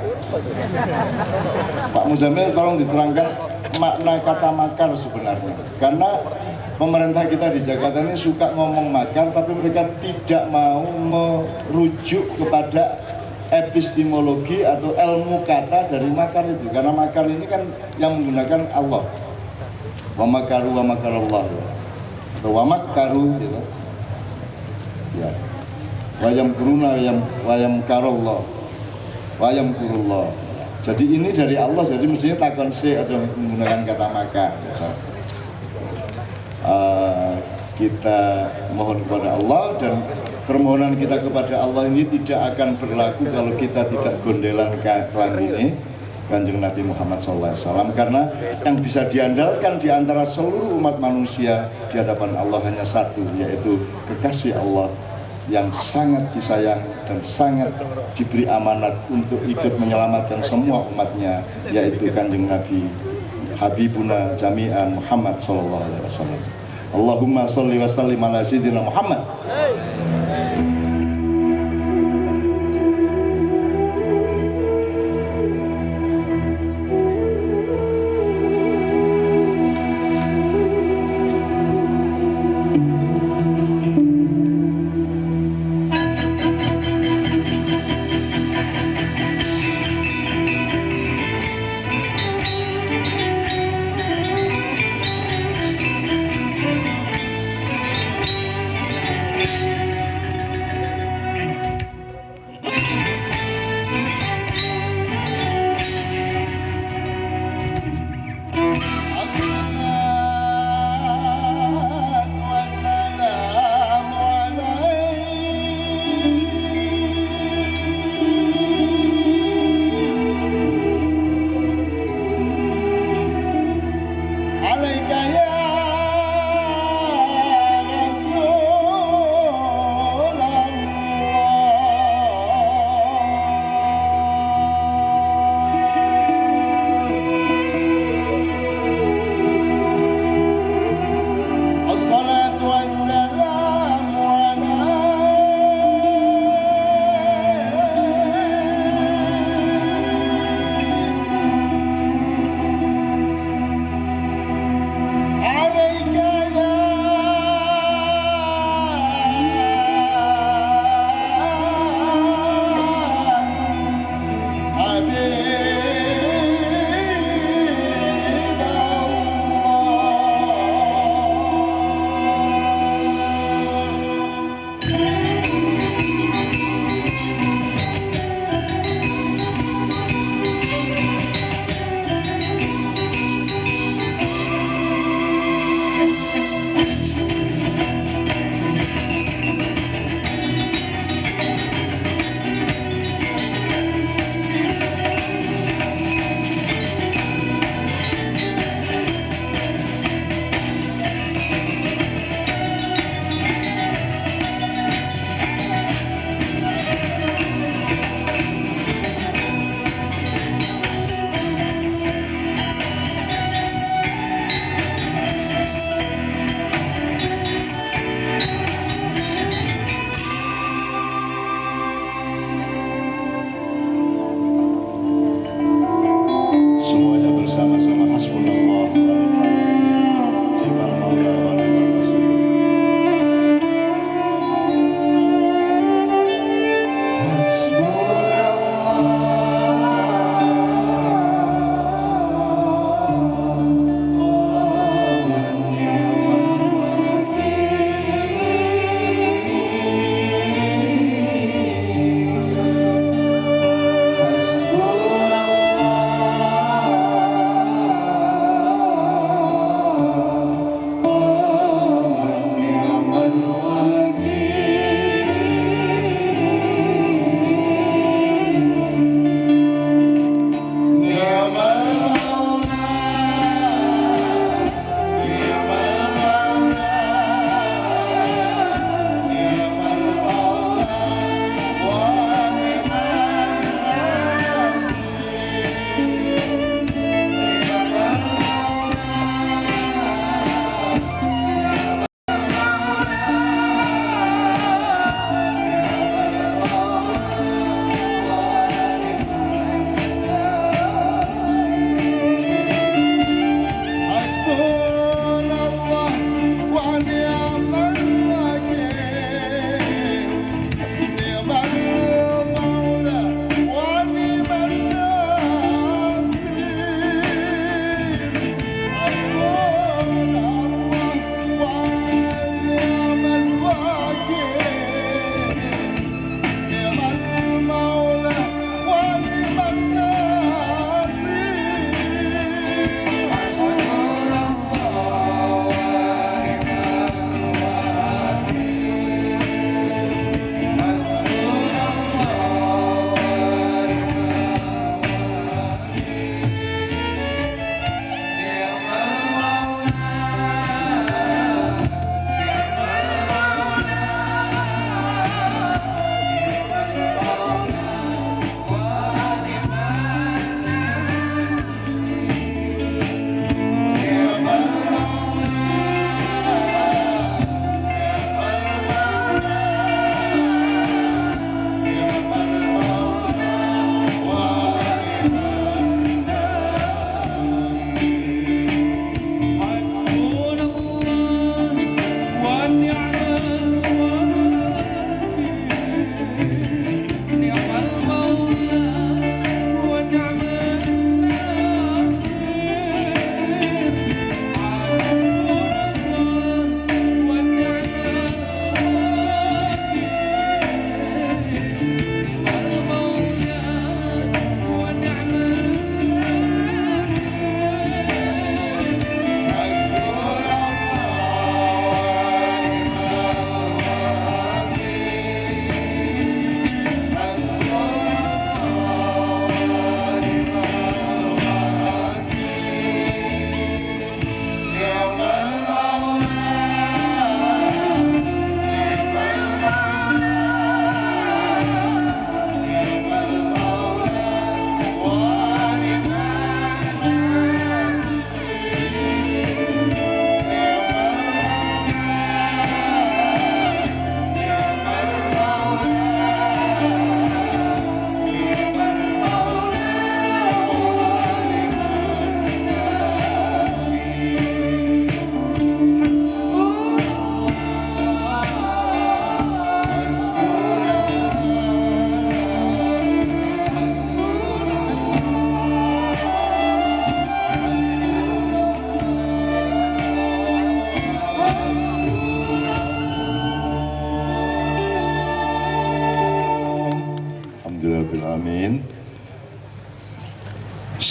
Pak Muzamil tolong diterangkan makna kata makar sebenarnya. Karena pemerintah kita di Jakarta ini suka ngomong makar, tapi mereka tidak mau merujuk kepada epistemologi atau ilmu kata dari makar itu. Karena makar ini kan yang menggunakan Allah. Wa makaru wa makarallah. Atau wa makaru gitu. Ya. Wa yamkuruna wa yamkarallah. Wa yamkurullah. Jadi ini dari Allah, jadi mestinya takon atau menggunakan kata makar. Kita mohon kepada Allah, dan permohonan kita kepada Allah ini tidak akan berlaku kalau kita tidak gondelan ini Kanjeng Nabi Muhammad SAW, karena yang bisa diandalkan di antara seluruh umat manusia di hadapan Allah hanya satu, yaitu kekasih Allah yang sangat disayang dan sangat diberi amanat untuk ikut menyelamatkan semua umatnya, yaitu Kanjeng Nabi Habibuna Jami'an Muhammad SAW. Allahumma sholli wa sallim ala sayyidina Muhammad.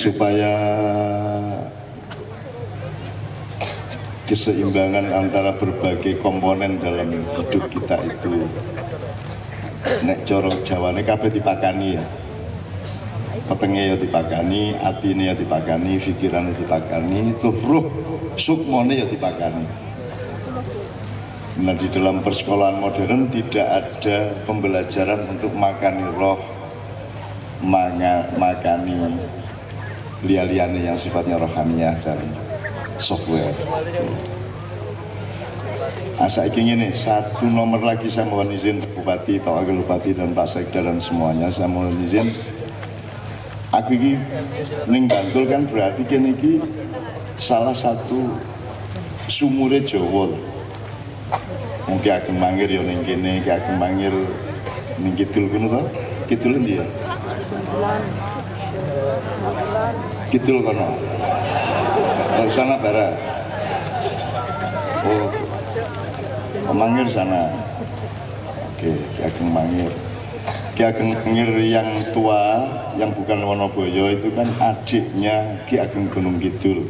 supaya keseimbangan antara berbagai komponen dalam hidup kita itu nek coro Jawane kabeh dipakani ya. Petenge ya dipakani, atine ya dipakani, pikirane dipakani, tuh ruh sukmone ya dipakani. Nah, di dalam persekolahan modern tidak ada pembelajaran untuk makani roh, makani liya-liyane yang sifatnya rohaniah dan software. Saiki ngene, satu nomor lagi saya mohon izin Bupati, Pak Wakil Bupati dan Pak Sekda dan semuanya, saya mohon izin. Aku ini ning Bantul kan berarti kene iki salah satu sumure Jawa. Mungkin Ageng Mangir ya ning kene, Ki Ageng Mangir ning kidul kono to. Kidul endi ya? Kidul kono. Oh, sana barat. Oh, Mangir sana. Oke, Ki Ageng Mangir. Ki Ageng Mangir yang tua, yang bukan Wonoboyo itu kan adiknya Ki Ageng Gunung Kidul.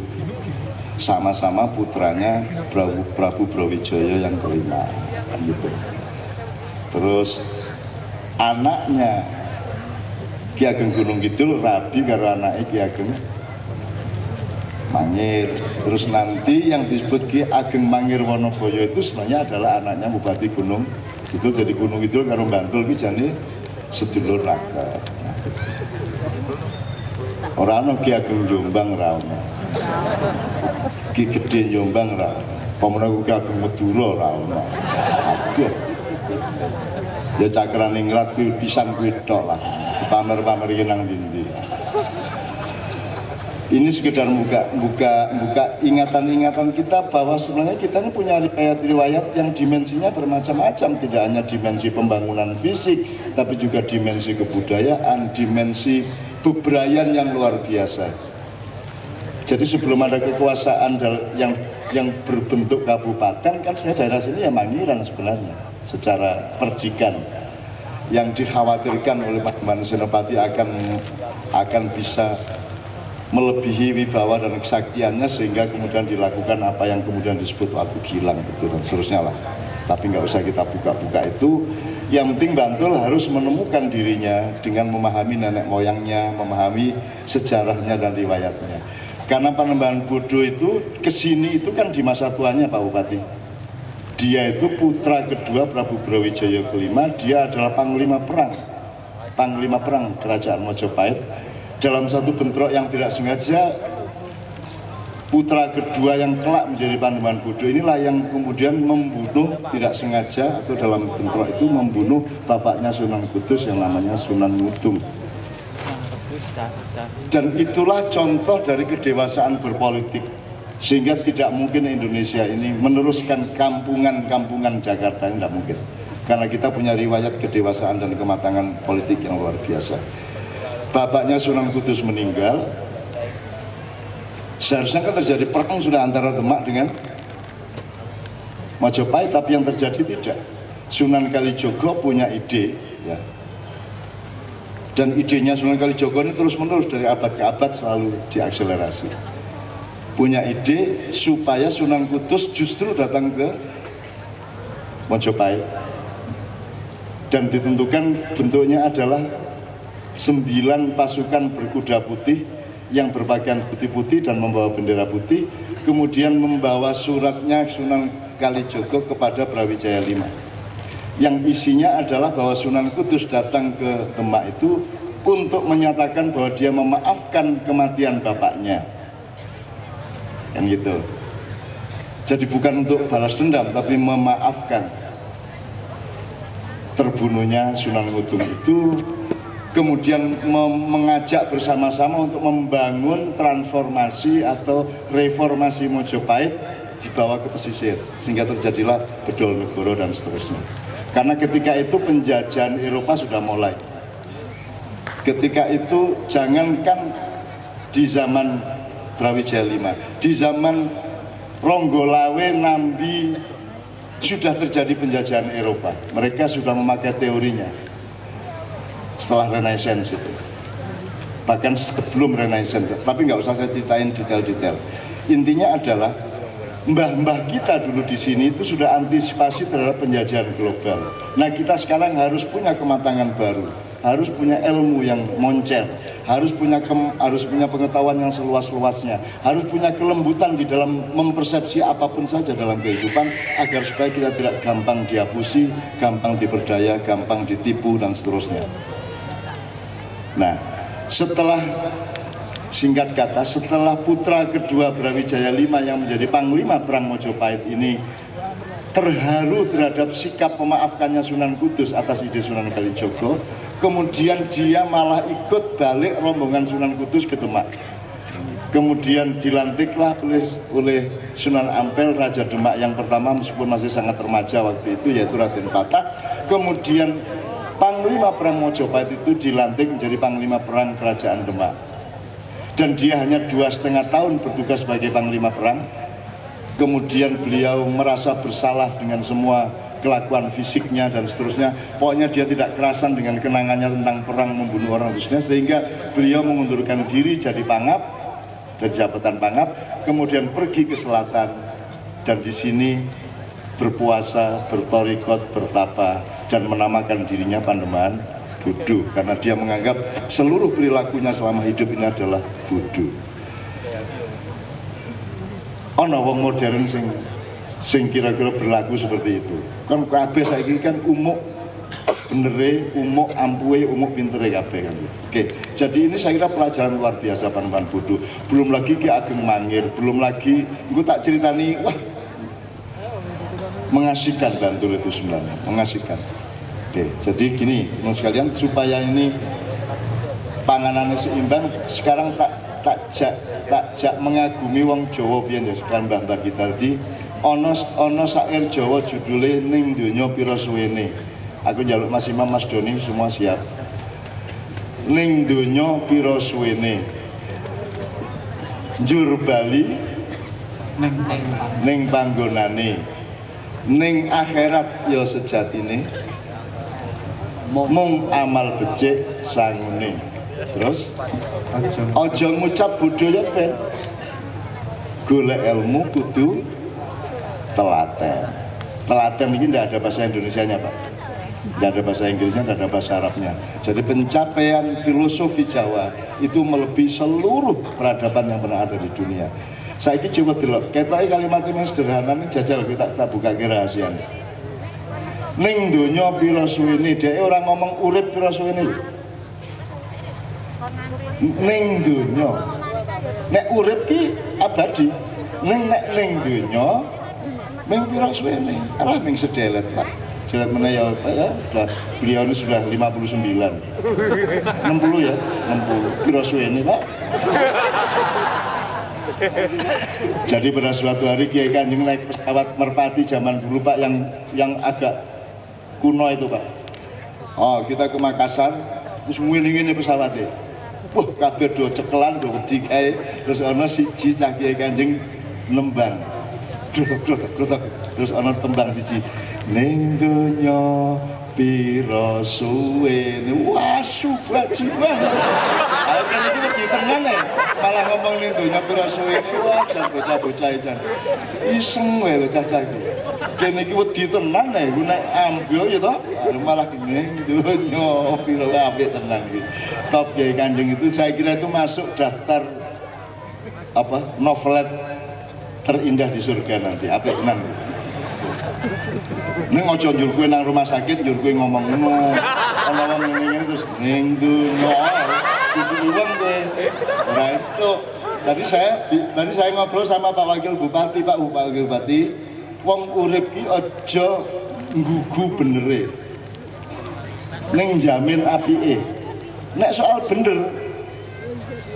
Sama-sama putranya Prabu Brawijaya yang kelima, kan gitu. Terus anaknya Ki Ageng Gunung Kidul rabi karo anaknya Ki Ageng Mangir. Terus nanti yang disebut Ki Ageng Mangir Wonoboyo itu sebenarnya adalah anaknya Bupati Gunung Kidul. Jadi Gunung Kidul karo Bantul ki jane sedulur raket. Ora ana Ki Ageng Jombang ra ono. Ki Gedhe Jombang ra. Pamane Ki Ageng Madura ra ono. Aduh. Ya cakrane ngrat kuwi pisan kuwi tok lah. Dipamer-pamer iki nang ndi. Ini sekedar buka ingatan-ingatan kita bahwa sebenarnya kita ini punya riwayat yang dimensinya bermacam-macam, tidak hanya dimensi pembangunan fisik, tapi juga dimensi kebudayaan, dimensi bebrayan yang luar biasa. Jadi sebelum ada kekuasaan yang berbentuk kabupaten, kan sebenarnya daerah sini ya Mangiran sebenarnya, secara percikan. Yang dikhawatirkan oleh Pak Senopati akan bisa melebihi wibawa dan kesaktiannya sehingga kemudian dilakukan apa yang kemudian disebut Watu Gilang gitu dan seterusnya lah. Tapi nggak usah kita buka-buka itu. Yang penting Bantul harus menemukan dirinya dengan memahami nenek moyangnya, memahami sejarahnya dan riwayatnya. Karena Panembahan Bodo itu kesini itu kan di masa tuanya Pak Bupati. Dia itu putra kedua Prabu Brawijaya kelima. Dia adalah panglima perang Kerajaan Mojopahit. Dalam satu bentrok yang tidak sengaja, putra kedua yang kelak menjadi Panembahan Bodo inilah yang kemudian membunuh tidak sengaja atau dalam bentrok itu membunuh bapaknya Sunan Kudus yang namanya Sunan Ngudung. Dan itulah contoh dari kedewasaan berpolitik, sehingga tidak mungkin Indonesia ini meneruskan kampungan Jakarta, ini tidak mungkin, karena kita punya riwayat kedewasaan dan kematangan politik yang luar biasa. Bapaknya Sunan Kudus meninggal, seharusnya kan terjadi perang sudah antara Demak dengan Majapahit, tapi yang terjadi tidak. Sunan Kalijogo punya ide, ya. Dan idenya Sunan Kalijogo ini terus-menerus dari abad ke abad selalu diakselerasi. Punya ide supaya Sunan Kudus justru datang ke Majapahit. Dan ditentukan bentuknya adalah 9 pasukan berkuda putih yang berpakaian putih-putih dan membawa bendera putih, kemudian membawa suratnya Sunan Kalijogo kepada Brawijaya V, yang isinya adalah bahwa Sunan Kudus datang ke Demak itu untuk menyatakan bahwa dia memaafkan kematian bapaknya, kan gitu. Jadi bukan untuk balas dendam, tapi memaafkan terbunuhnya Sunan Ngudung itu. Kemudian mengajak bersama-sama untuk membangun transformasi atau reformasi Mojopahit dibawa ke pesisir, sehingga terjadilah Bedol Negoro dan seterusnya. Karena ketika itu penjajahan Eropa sudah mulai. Ketika itu jangankan di zaman Brawijaya V, di zaman Ronggolawe, Nambi sudah terjadi penjajahan Eropa. Mereka sudah memakai teorinya setelah Renaissance itu. bahkan sebelum Renaissance, tapi nggak usah saya ceritain detail-detail. Intinya adalah mbah-mbah kita dulu di sini itu sudah antisipasi terhadap penjajahan global. Nah, kita sekarang harus punya kematangan baru, harus punya ilmu yang moncer, harus punya pengetahuan yang seluas-luasnya, harus punya kelembutan di dalam mempersepsi apapun saja dalam kehidupan, agar supaya kita tidak gampang dihapusi, gampang diperdaya, gampang ditipu dan seterusnya. Nah, setelah singkat kata, setelah putra kedua Brawijaya V yang menjadi Panglima Perang Mojopahit ini terharu terhadap sikap memaafkannya Sunan Kudus atas ide Sunan Kalijogo, kemudian dia malah ikut balik rombongan Sunan Kudus ke Demak. Kemudian dilantiklah oleh Sunan Ampel Raja Demak yang pertama, meskipun masih sangat remaja waktu itu, yaitu Raden Patah. Kemudian Panglima Perang Mojopahit itu dilantik menjadi Panglima Perang Kerajaan Demak, dan dia hanya 2,5 tahun bertugas sebagai Panglima Perang. Kemudian beliau merasa bersalah dengan semua kelakuan fisiknya dan seterusnya. Pokoknya dia tidak kerasan dengan kenangannya tentang perang, membunuh orang terusnya, sehingga beliau mengundurkan diri jadi pangap, dari jabatan pangap, kemudian pergi ke selatan dan di sini berpuasa, bertorikot, bertapa, dan menamakan dirinya Pandeman Buddhu, karena dia menganggap seluruh perilakunya selama hidup ini adalah Buddhu. Ono wong modern sing kira-kira berlaku seperti itu. Kan kabeh saiki kan umuk benere, umuk ampuhe, umuk pintere kabeh kan gitu. Oke, jadi ini saya kira pelajaran luar biasa Pandeman Buddhu. Belum lagi Ki Ageng Mangir, belum lagi engko tak ceritani, wah mengasihkan Bantul itu sebenarnya, mengasihkan. Oke, jadi gini, menurut sekalian, supaya ini panganannya seimbang, sekarang tak jak mengagumi wong Jawa pian ya sekarang mbah-mbah kita. Jadi ono syair Jawa judulnya Ning Donya Pira Suwene. Aku njaluk Mas Imam, Mas Doni semua siap. Ning donya pira suwene, njur bali ning panggonane, ning akhirat ya sejatine, mung amal becik sangune. Terus aja ngucap budaya ben, golek ilmu kudu telaten. Telaten ini tidak ada bahasa Indonesianya Pak, tidak ada bahasa Inggrisnya, tidak ada bahasa Arabnya. Jadi pencapaian filosofi Jawa itu melebihi seluruh peradaban yang pernah ada di dunia. Saya ini coba dulu, ketoknya kalimat ini sederhana, ini jajal kita buka ke rahasia. Ning donya pira suwene, dhek ora ngomong urip pira suwene lho. Ning donya, nek urip ki abadi, nek ning donya ning pira suwene, alah ning sedelet Pak. Jelat mana ya Pak ya, beliau ini sudah 59, 60 ya, 60, pira suwene Pak. Jadi pada suatu hari Kiai Kanjeng naik pesawat merpati zaman dulu Pak, yang agak kuno itu Pak. Oh kita ke Makassar, terus ngene-ngene pesawatnya. Wah kabeh do cekelan do wedi kae, terus ana siji cah Kiai Kanjeng nembang. Grotok. Terus ana tembang siji. Ning donya pira suwene, wah subah jiwa. Ayo kan iki wedi tenan ya, malah ngomong ning donya pira suwene, wah jan bocah-bocah jan. Iseng wae lho cah-cah iki. Kene iki wedi tenan ya, ku nek ambil ya toh, malah ning donya pira apik tenan iki. Top Kiai Kanjeng itu saya kira itu masuk daftar apa novelet terindah di surga nanti, apik tenan. Ning aja njur kowe nang rumah sakit njur kowe ngomong ngono. Ana wong ngene terus ning donya itu wong kowe. Ora itu. Tadi saya ngobrol sama Pak Wakil Bupati, Pak Wakil Bupati, wong urip ki aja nggugu benere. Ning jamin apike. Nek soal bener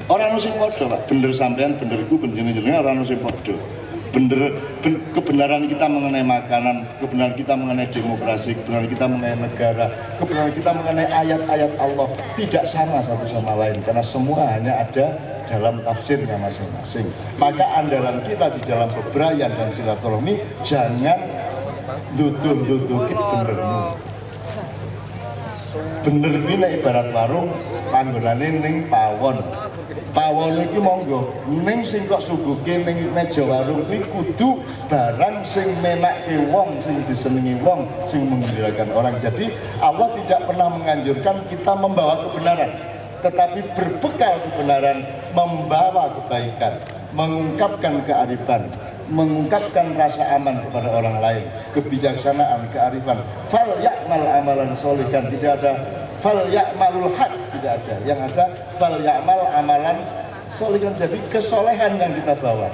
ora ono sing padha, Pak. Bener sampean, benerku, jenenge ora ono sing padha. Kebenaran kita mengenai makanan, kebenaran kita mengenai demokrasi, kebenaran kita mengenai negara, kebenaran kita mengenai ayat-ayat Allah tidak sama satu sama lain, karena semua hanya ada dalam tafsirnya masing-masing. Maka andalan kita di dalam bebrayan dan silaturahmi jangan duduk-dudukin benermu. Bener ini ibarat warung, panggonane ning pawon. Pawon iki monggo ning sing kok suguhke ning meja warung kuwi kudu barang sing menake wong, sing disenengi wong, sing menggembirakan orang. Jadi Allah tidak pernah menganjurkan kita membawa kebenaran, tetapi berbekal kebenaran membawa kebaikan, mengungkapkan kearifan, mengungkapkan rasa aman kepada orang lain, kebijaksanaan, kearifan. Fal ya'mal amalan sholihan, tidak ada fal ya'malul haq, tidak ada. Yang ada fal ya'mal amalan sholihan. Jadi kesolehan yang kita bawa.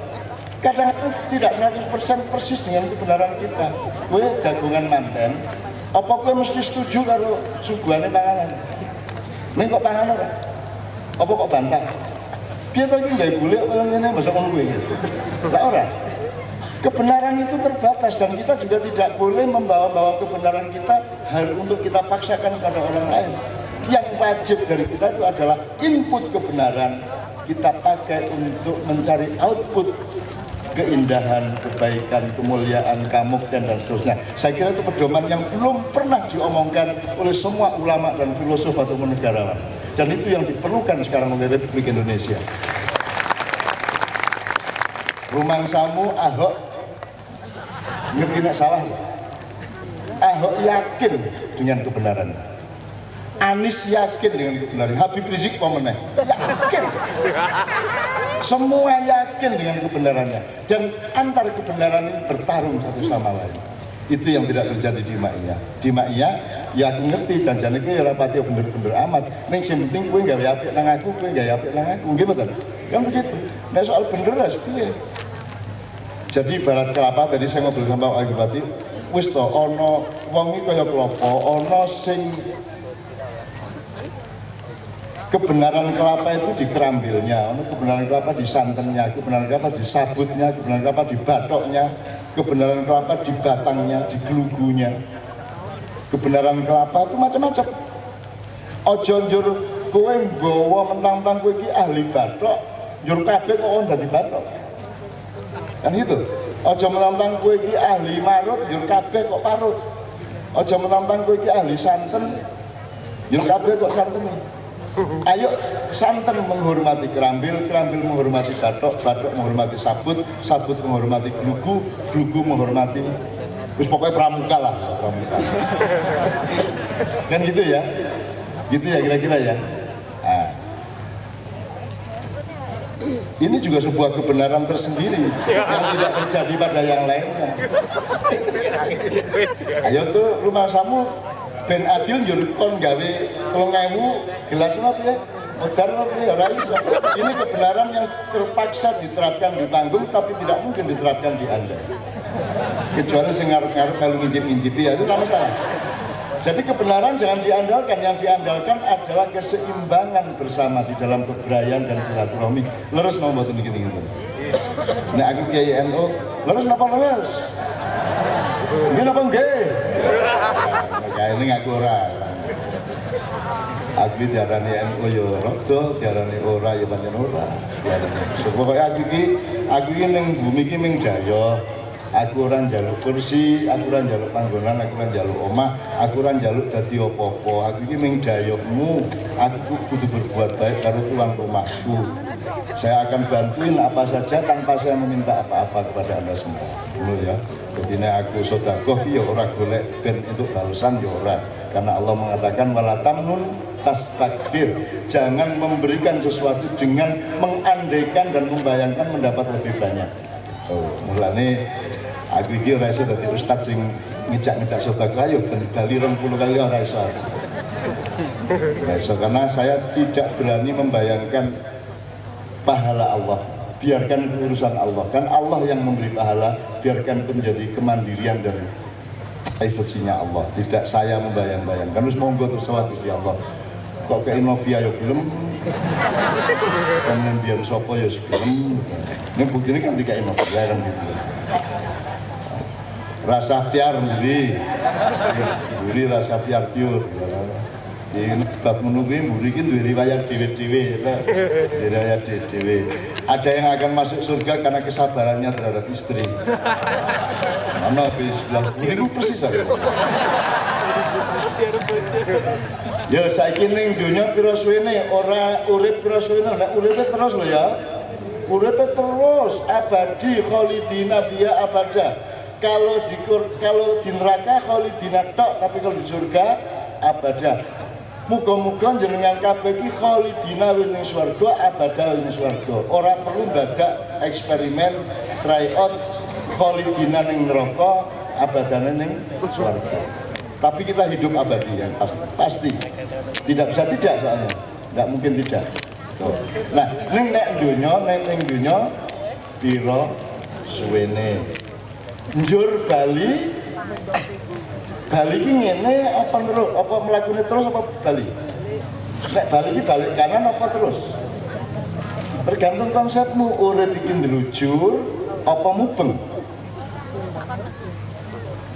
Kadang-kadang tidak 100% persis dengan kebenaran kita. Gue jagongan manten, apa gue mesti setuju karo suguhane panganan? Ning kok pangan ora? Apa kok bantah? Piye to iki gawe golek kaya ngene masa ngono kuwi gitu. Lah ora. Kebenaran itu terbatas dan kita juga tidak boleh membawa-bawa kebenaran kita untuk kita paksakan kepada orang lain. Yang wajib dari kita itu adalah input kebenaran kita pakai untuk mencari output keindahan, kebaikan, kemuliaan, kamukten dan seterusnya. Saya kira itu pedoman yang belum pernah diomongkan oleh semua ulama dan filosof ataupun negarawan. Dan itu yang diperlukan sekarang oleh Republik Indonesia. Rumangsamu Ahok ngerti nek salah. Ahok yakin dengan kebenaran. Anies yakin dengan kebenaran. Habib Rizik mau meneh yakin. Semua yakin dengan kebenarannya. Dan antar kebenaran ini bertarung satu sama lain. Itu yang tidak terjadi di Ma'iyah. Di Ma'iyah ya aku ngerti janjane kowe ora pati bener-bener amat. Ning sing penting kowe gawe apik nang aku, kowe gawe apik nang aku. Nggih mboten? Kan begitu. Nek soal bener wis piye? Jadi ibarat kelapa tadi saya ngobrol sama Pak Bupati, wis to ana wong iki kaya kelapa, ana sing kebenaran kelapa itu di kerambilnya, kebenaran kelapa di santannya, kebenaran kelapa di sabutnya, kebenaran kelapa di batoknya, kebenaran kelapa di batangnya, di gelugunya. Kebenaran kelapa itu macam-macam. Ojo njur kowe nggawa mentang-mentang kowe iki ahli batok, njur kabeh kok dadi batok. Kan gitu. Ojo mentang-mentang kowe iki ahli marut, njur kabeh kok parut. Ojo mentang-mentang kowe iki ahli santen, njur kabeh kok santen. Ayo santen menghormati kerambil, kerambil menghormati batok, batok menghormati sabut, sabut menghormati gelugu, gelugu menghormati terus pokoknya pramuka lah, pramuka. Kan gitu ya kira-kira ya. Nah, ini juga sebuah kebenaran tersendiri yang tidak terjadi pada yang lainnya. Ayo tuh rumah samu Ben Adil njur kon gawe 3.000 gelas apa ya? Modar apa ya? Ora iso. Ini kebenaran yang terpaksa diterapkan di panggung tapi tidak mungkin diterapkan di Anda. Kecuali sing ngarep-ngarep melu ngincip-ngincipi ya itu tidak masalah. Jadi kebenaran jangan diandalkan, yang diandalkan adalah keseimbangan bersama di dalam keberayaan dan silaturahmi. Leres nomor mboten iki-iki. Nek aku Kiai NU, leres napa leres? Nggih napa nggih? Kayak ini ngaku ora. Aku diarani NU ya rada, diarani ora ya pancen ora. Diarani. Pokoke aku iki ning bumi iki ming daya. Aku ora njaluk kursi, aku ora njaluk panggonan, aku ora njaluk omah, aku ora njaluk dadi apa-apa. Aku iki ming dayokmu. Aku kudu berbuat baik karo tuan rumahku. Saya akan bantuin apa saja tanpa saya meminta apa-apa kepada Anda semua. Dulu ya. Jadi aku sedekah ki ya ora golek ben untuk balasan ya ora. Karena Allah mengatakan wala tamnun tastakbir. Jangan memberikan sesuatu dengan mengandaikan dan membayangkan mendapat lebih banyak. Oh, mulane aku iki ora iso dadi ustaz sing ngejak-ngejak sedekah ayo ben bali 20 kali ora iso. Ora iso karena saya tidak berani membayangkan pahala Allah. Biarkan itu urusan Allah, kan Allah yang memberi pahala, biarkan itu menjadi kemandirian dan privasinya Allah, tidak saya membayang-bayang. Kan harus monggo terus salat Gusti Allah. Kok ke Inovia ya gelem. Kemudian biar sopo ya gelem. Ini buktinya kan tiga Inovia kan gitu. Rasa piar buri rasa piar pure. Ini bab menunggu buri kan duwe riwayat dhewe-dhewe, riwayat dhewe. Ada yang akan masuk surga karena kesabarannya terhadap istri. Mana habis bilang, ini persis aku. Ya saiki ning donya pira suwene, ora urip pira suwene, nek uripe terus lho ya. Uripe terus abadi khalidina fiha abada. Kalau di neraka khalidina tok, tapi kalau di surga abada. Muga-muga jenengan kabeh iki khalidina ning swarga abada ning swarga. Ora perlu dadak eksperimen try out khalidina ning neraka abadane ning swarga. Tapi kita hidup abadi ya, pasti. Tidak bisa tidak soalnya, tidak mungkin tidak. Nah, ning donya pira suwene. Njur Bali iki ngene apa terus? Apa mlakune terus apa Bali? Nek Bali iki balik kanan apa terus? Tergantung konsepmu, urip iki ndelujur apa mubeng.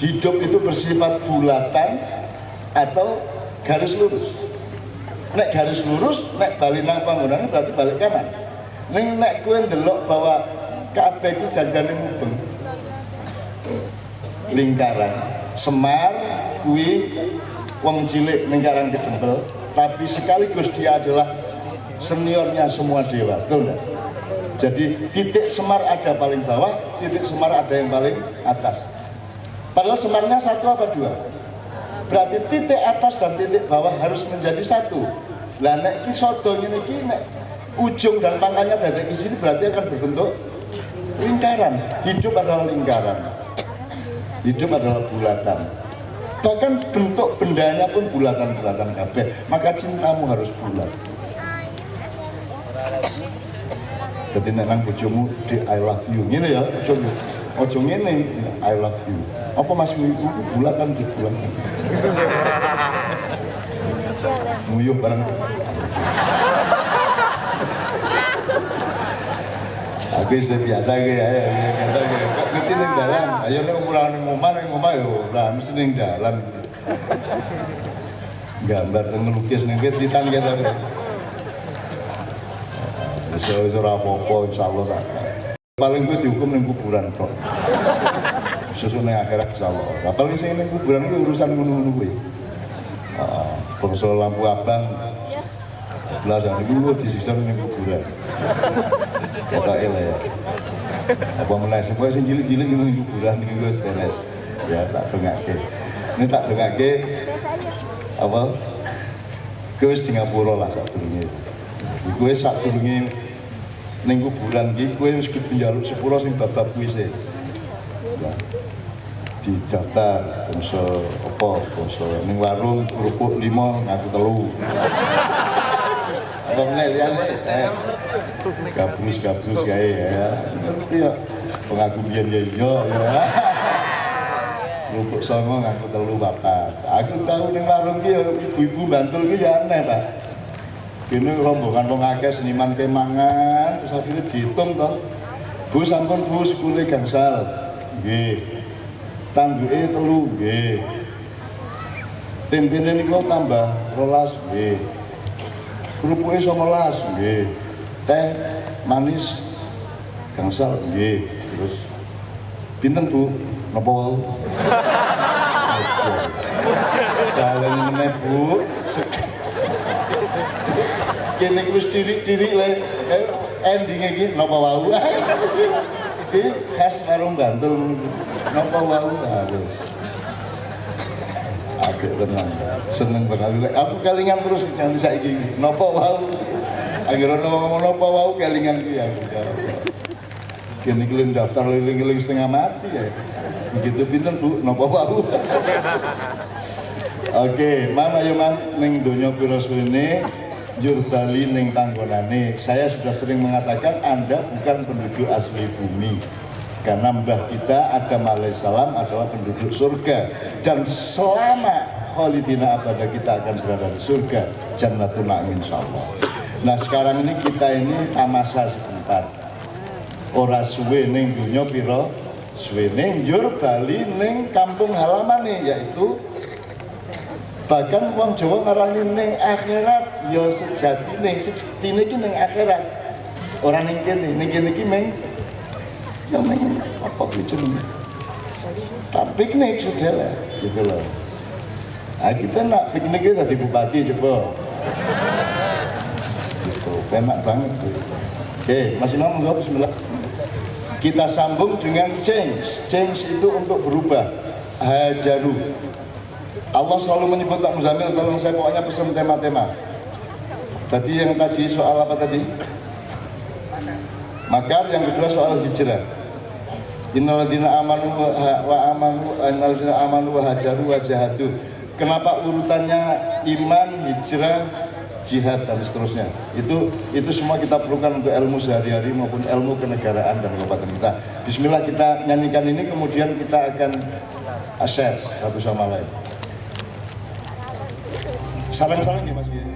Hidup itu bersifat bulatan atau garis lurus. Nek garis lurus, nek balik nang panggonane berarti balik kanan. Nek kowe ndelok bahwa kabeh iki janjane mubeng. Lingkaran. Semar kuwi wong cilik ning Karang Kedempel, tapi sekaligus dia adalah seniornya semua dewa. Betul enggak? Jadi titik Semar ada paling bawah, titik Semar ada yang paling atas. Padahal Semarnya satu apa dua? Berarti titik atas dan titik bawah harus menjadi satu. Lah nek iki sodo ngene iki nek ujung dan pangkalnya dadak di sini berarti akan berbentuk lingkaran. Hidup adalah lingkaran. Hidup adalah bulatan. Bahkan bentuk bendanya pun bulatan-bulatan kabeh. Maka cintamu harus bulat. Jadi nek nang bojomu di I love you ngene ya, ojo ngene I love you. Apa Mas iku bulatan di bulatan. Nguyuh bareng. Aku biasa ge ya, kata ge kok ngerti ning dalan. Ayo nek umuran ning omah yo ora mesti ning dalan. Gambar ngelukis ning titan kita. Wis ora apa-apa insyaallah tak. Paling gue dihukum ning kuburan kok. Susu ning akhirat insyaallah. Lah paling sing ning kuburan kuwi urusan ngono-ngono kuwi. Bangsa lampu abang belasan iku disisir ning kuburan. Kata ya. Apa meneh sing sing cilik-cilik ning kuburan iki wis beres. Ya tak dongake. Ini tak dongake apa? Kowe wis Singapura lah sadurunge. Kowe sadurunge ning kuburan iki kowe wis kudu njaluk sepura sing bab-bab kuwi sih. Di daftar bangsa apa bangsa ning warung kerupuk 5 ngaku 3. Apa meneh liyane gabrus gawe ya. Ngerti ya. Pengaku biyen ya iya ya. Kerupuk 9 ngaku 3 4. Aku tahu ning warung ki ya ibu-ibu Bantul ki ya aneh, Pak. Kene rombongan wong akeh seniman kemangan terus akhirnya dihitung toh. Bu sampun Bu sekule gangsal. Nggih. Tanduke 3 nggih. Tempene niku tambah 12 nggih. Kerupuke 19 nggih. Teh manis gangsal nggih. Terus pinten Bu? Napa wau? Dalan meneh Bu. Kene wis dirik-dirik le ending iki napa wau. Iki khas warung Bantul. Napa wau harus. Agak tenang. Seneng banget. Aku kelingan terus jangan saiki. Napa wau. Akhirnya ngomong napa wau kelingan ku ya. Kene iki daftar liling-liling setengah mati ya. Begitu pinten Bu, napa wau. Oke, Mam ayo Mam ning donya pira suwene njur bali ning tanggonane. Saya sudah sering mengatakan Anda bukan penduduk asli bumi. Karena mbah kita Adam alaihissalam adalah penduduk surga. Dan selama khalidina abada kita akan berada di surga. Jannatun na'im insyaallah. Nah sekarang ini kita ini tamasa sebentar. Ora suwe ning donya pira suwene njur bali ning kampung halamane yaitu bahkan wong Jawa ngarani ning akhirat ya sejatine iki ning akhirat. Ora ning kene iki meng ya meng apa jenenge? Tak piknik sudah lah gitu loh. Nah, kita nak pikniknya jadi bupati coba. Gitu, enak banget. Oke, Mas Imam monggo bismillah. Kita sambung dengan change. Change itu untuk berubah. Hajaru. Allah selalu menyebut Pak Muzamil, tolong saya pokoknya pesan tema-tema. Tadi yang tadi soal apa tadi? Makar, yang kedua soal hijrah. Innalladzina amanu innalladzina amanu wa hajaru wa jahadu. Kenapa urutannya iman, hijrah, jihad dan seterusnya? Itu semua kita perlukan untuk ilmu sehari-hari maupun ilmu kenegaraan dan kabupaten kita. Bismillah, kita nyanyikan ini, kemudian kita akan share satu sama lain. Salam-salam ya Mas Kiai.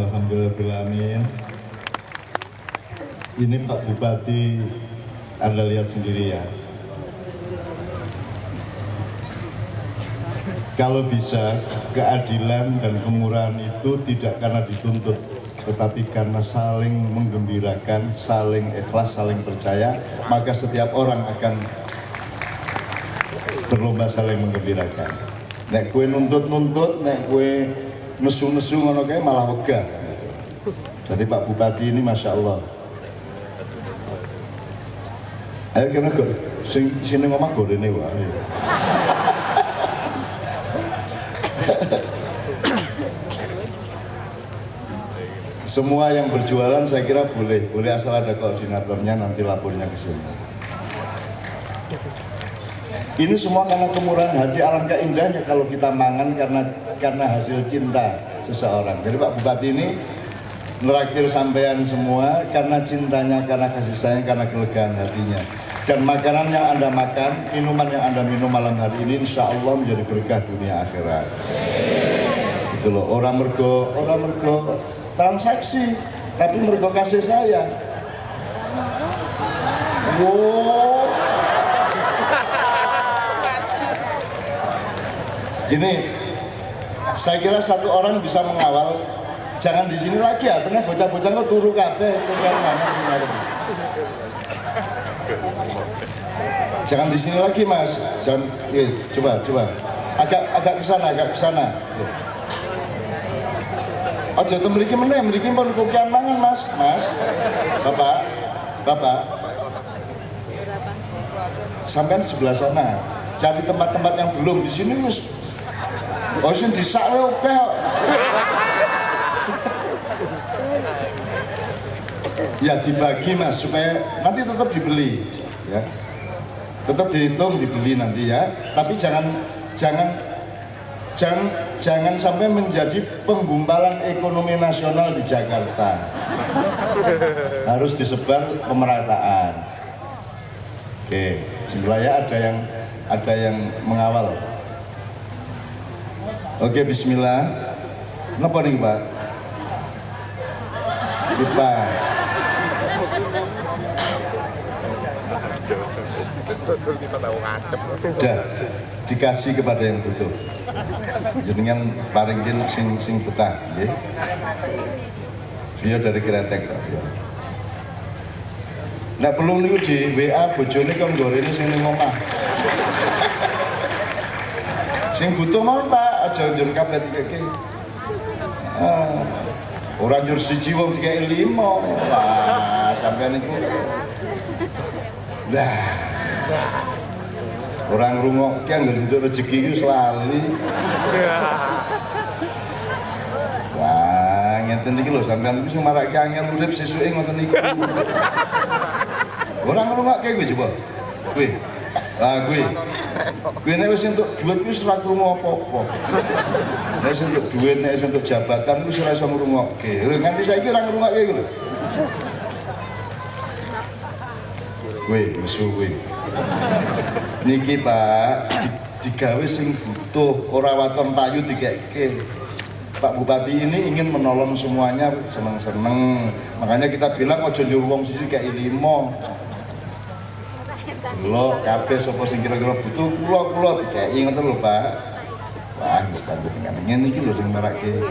alhamdulillah. Ini Pak Bupati, Anda lihat sendiri ya. Kalau bisa, keadilan dan kemurahan itu tidak karena dituntut, tetapi karena saling menggembirakan, saling ikhlas, saling percaya, maka setiap orang akan berlomba saling menggembirakan. Nek kue nuntut-nuntut, nek kue nesu-nesu ngono kae malah wegah. Jadi Pak Bupati ini Masya Allah. Ayo kena kok, sini ngomong gorene wae. Semua yang berjualan saya kira boleh asal ada koordinatornya, nanti lapornya ke sini. Ini semua karena kemurahan hati, alangkah indahnya kalau kita mangan karena hasil cinta seseorang. Jadi Pak Bupati ini neraktir sampean semua karena cintanya, karena kasih sayang, karena kelegaan hatinya. Dan makanan yang Anda makan, minuman yang Anda minum malam hari ini insya Allah menjadi berkah dunia akhirat. Gitu loh, orang mergo transaksi, tapi mergo kasih sayang. Wow. Gini, saya kira satu orang bisa mengawal. Jangan di sini lagi ya, ternyata bocah-bocah kok turu kabeh, jangan di sini lagi Mas. Jangan, coba. Agak ke sana. Ojo to mriki meneh, mriki pun kokian mangan Mas. Bapak. Sampai sebelah sana. Cari tempat-tempat yang belum di sini wis. Oh sing disakwe oke. Ya dibagi Mas supaya nanti tetap dibeli ya. Tetap dihitung dibeli nanti ya. Tapi jangan sampai menjadi penggumpalan ekonomi nasional di Jakarta. Harus disebar pemerataan. Oke, sebelah ya ada yang mengawal. Oke, bismillah. Napa nih, Pak? Kipas. Udah dikasih kepada yang butuh. Jenengan paringin sing betah, nggih. Via dari Kretek. Nek perlu niku di WA bojone kok gorene sing ning omah. Sing butuh mau Pak, aja njur kabeh dikeke. Ora njur siji wong dikeke 5. Wah, sampeyan niku. Dah. Orang ngrungokke anggere entuk rezeki iku selali. Wah, ngeten iki lho sampeyan iku sing marake angel urip sesuke ngoten niku. Orang ngrungokke kuwi coba. Kuwi. Lah kuwi. Kuwi nek wis entuk dhuwit wis ora krungu apa-apa. Nek wis entuk dhuwit, nek wis entuk jabatan wis ora iso ngrungokke. Lho nganti saiki ora ngrungokke iku lho. Kuwi mesu kuwi. Niki Pak, digawe sing butuh, ora waton payu dikeke. Pak Bupati ini ingin menolong semuanya, seneng-seneng. Makanya kita bilang ojo njur wong siji kaya 5. Delok kabeh sapa sing kira-kira butuh, kula dikeki ngoten lho, Pak. Wah, wis panjenengan ngene iki lho sing marake.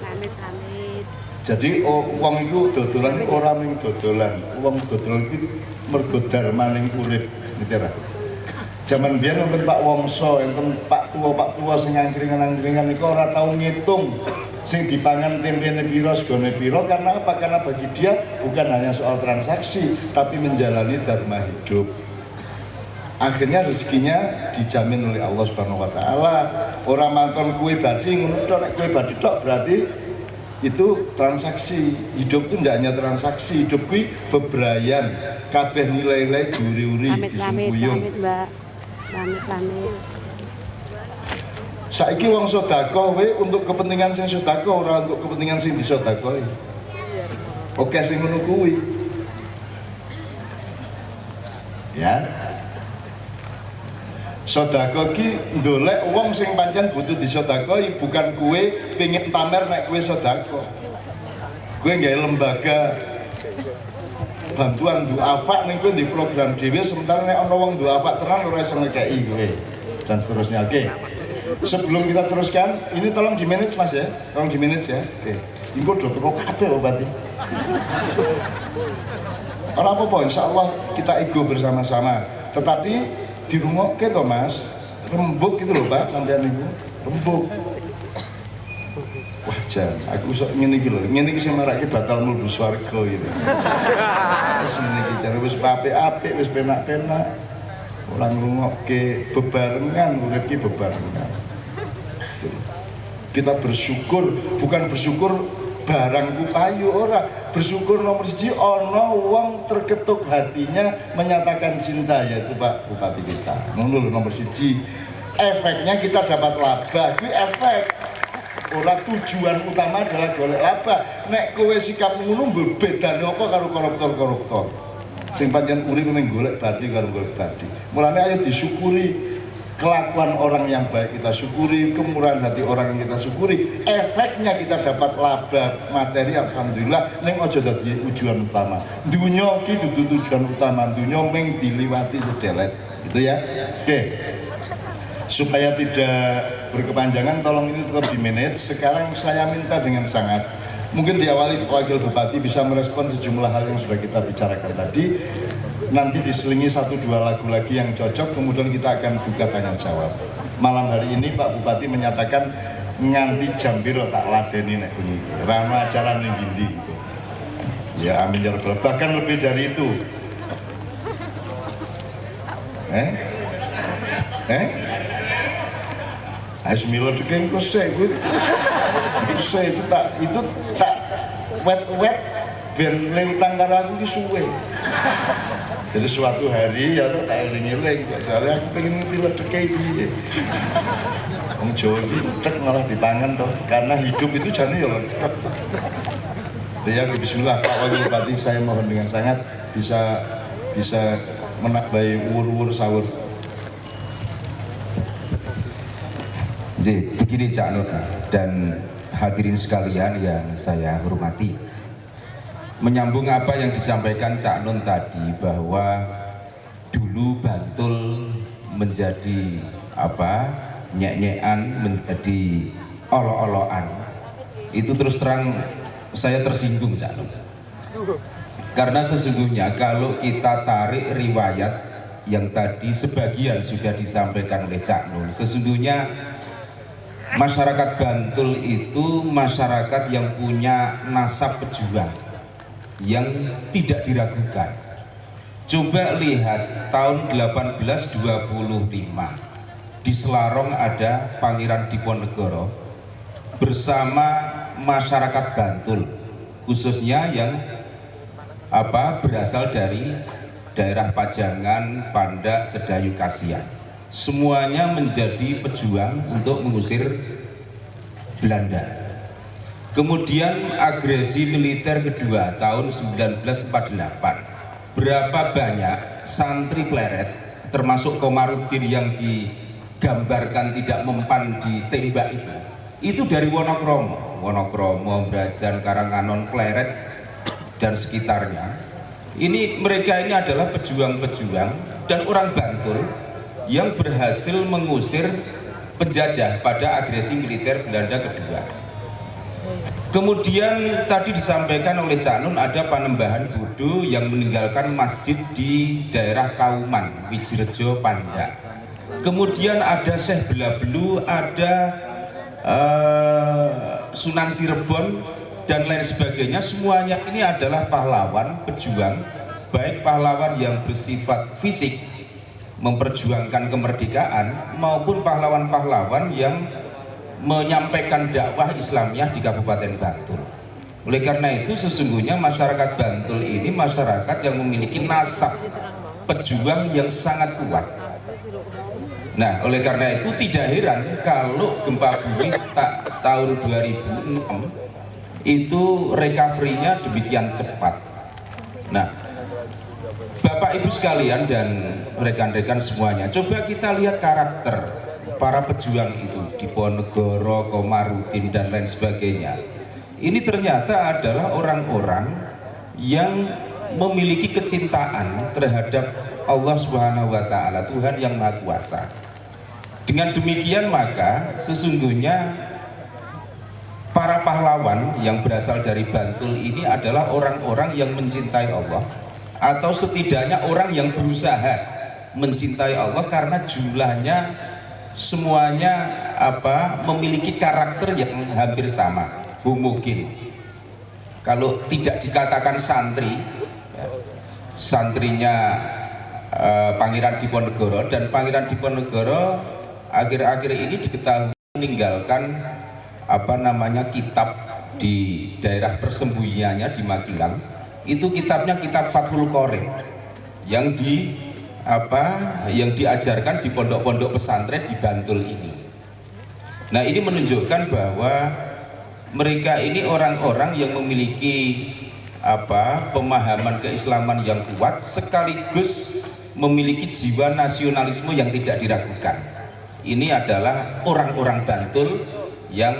Amit-amit. Jadi wong iku dodolan ora mung dodolan. Wong dodolan iki mergo darmaning urip, ngerti ra? Zaman biyen wonten Pak Wongso, wonten Pak Tua sing angkringan-angkringan niku ora tau ngitung sing dipangan tempene piro, segone piro. Karena apa? Karena bagi dia bukan hanya soal transaksi, tapi menjalani dharma hidup. Akhirnya rezekinya dijamin oleh Allah Subhanahu wa taala. Ora manton kue badi ngono tok, nek kue badi tok berarti itu transaksi. Hidup itu tidak hanya transaksi, hidup kuwi bebrayan, kabeh nilai-nilai diuri-uri disembuyung. Pamit. Saiki wong sedekah we untuk kepentingan sing sedekah ora untuk kepentingan sing disedekahi. Oke sing ngono kuwi. Ya. Sedekah ki ndolek wong sing pancen butuh disedekahi, bukan kue pengen pamer nek kue sedekah. Kue gawe lembaga bantuan duafa ning kue di program dhewe, sementara nek ana wong duafa tenan ora iso ngekeki kowe dan seterusnya. Oke. Sebelum kita teruskan, ini tolong di manage Mas ya. Tolong di manage ya. Oke. Engko do teko kabeh berarti. Ora apa-apa, insyaallah kita ego bersama-sama. Tetapi dirungokke to Mas, rembug gitu loh Pak, sampean niku. Rembug. Wah, jan, aku sok ngene iki lho. Ngene iki sing marake batal mlebu swarga gitu. Wis ngene iki jan wis apik-apik, wis penak-penak. Ora ngrungokke bebarengan, urip ki bebarengan. Kita bersyukur, bukan bersyukur barangku payu, ora. Bersyukur nomor siji ono wong terketuk hatinya menyatakan cinta, yaitu Pak Bupati kita. Ngono lho nomor siji. Efeknya kita dapat laba, kuwi efek. Ora tujuan utama adalah golek laba. Nek kowe sikap ngono bedane apa karo koruptor-koruptor? Sing pancen urip ning golek badi karo golek badi. Mulane ayo disyukuri kelakuan orang yang baik, kita syukuri kemurahan hati orang yang kita syukuri, efeknya kita dapat laba materi, alhamdulillah. Neng ojo dadi tujuan utama, dunya ki dudu tujuan utama, dunya meng diliwati sedelet gitu ya. Oke, supaya tidak berkepanjangan tolong ini tetap di manage. Sekarang saya minta dengan sangat, mungkin diawali Wakil Bupati bisa merespon sejumlah hal yang sudah kita bicarakan tadi. Nanti diselingi 1-2 lagu lagi yang cocok, kemudian kita akan buka tanya jawab. Malam hari ini Pak Bupati menyatakan nganti jam piro tak ladeni nek bunyi rano acara ning ndi. Ya amin ya rabbal, bahkan lebih dari itu. Asmilo dekeng kose kuwi. Kose itu tak wet ben lewitang karo aku ki suwe. Jadi suatu hari ya tak eling-eling, soalnya aku pengen ngerti ledeke piye. Wong Jawa iki ledek malah dipangan toh, karena hidup itu jane ya ledek. Ya bismillah Pak Wakil Bupati, saya mohon dengan sangat bisa menambahi wur-wur sahur. Jadi begini Cak Nur dan hadirin sekalian yang saya hormati. Menyambung apa yang disampaikan Cak Nun tadi, bahwa dulu Bantul menjadi nyek-nyekan, menjadi olo-oloan. Itu terus terang saya tersinggung Cak Nun. Karena sesungguhnya kalau kita tarik riwayat yang tadi sebagian sudah disampaikan oleh Cak Nun, sesungguhnya masyarakat Bantul itu masyarakat yang punya nasab pejuang yang tidak diragukan. Coba lihat tahun 1825 di Selarong ada Pangeran Diponegoro bersama masyarakat Bantul, khususnya yang berasal dari daerah Pajangan, Pandak, Sedayu, Kasihan. Semuanya menjadi pejuang untuk mengusir Belanda. Kemudian agresi militer kedua tahun 1948, berapa banyak santri pleret termasuk Komarudin yang digambarkan tidak mempan ditembak itu dari Wonokromo, Brajan, Karanganon, Pleret dan sekitarnya. Mereka ini adalah pejuang-pejuang dan orang Bantul yang berhasil mengusir penjajah pada agresi militer Belanda kedua. Kemudian tadi disampaikan oleh Cak Nun ada Panembahan Bodo yang meninggalkan masjid di daerah Kauman, Wijirejo, Pandak. Kemudian ada Syekh Belabelu, ada Sunan Cirebon dan lain sebagainya. Semuanya ini adalah pahlawan pejuang, baik pahlawan yang bersifat fisik memperjuangkan kemerdekaan maupun pahlawan-pahlawan yang menyampaikan dakwah Islamiyah di Kabupaten Bantul. Oleh karena itu sesungguhnya masyarakat Bantul ini masyarakat yang memiliki nasab pejuang yang sangat kuat. Nah, oleh karena itu tidak heran kalau gempa bumi tahun 2006 itu recovery-nya demikian cepat. Nah, Bapak Bapak Ibu sekalian dan rekan-rekan semuanya, coba kita lihat karakter para pejuang itu di Ponegoro, Komarudin dan lain sebagainya. Ini ternyata adalah orang-orang yang memiliki kecintaan terhadap Allah Subhanahu wa Ta'ala, Tuhan yang Maha Kuasa. Dengan demikian maka sesungguhnya para pahlawan yang berasal dari Bantul ini adalah orang-orang yang mencintai Allah, atau setidaknya orang yang berusaha mencintai Allah, karena jumlahnya semuanya memiliki karakter yang hampir sama, homogen. Kalau tidak dikatakan santri, ya, santrinya Pangeran Diponegoro, dan Pangeran Diponegoro akhir-akhir ini diketahui meninggalkan kitab di daerah persembunyiannya di Magelang. Itu kitabnya kitab Fathul Qorib yang diajarkan di pondok-pondok pesantren di Bantul ini. Nah, ini menunjukkan bahwa mereka ini orang-orang yang memiliki pemahaman keislaman yang kuat, sekaligus memiliki jiwa nasionalisme yang tidak diragukan. Ini adalah orang-orang Bantul yang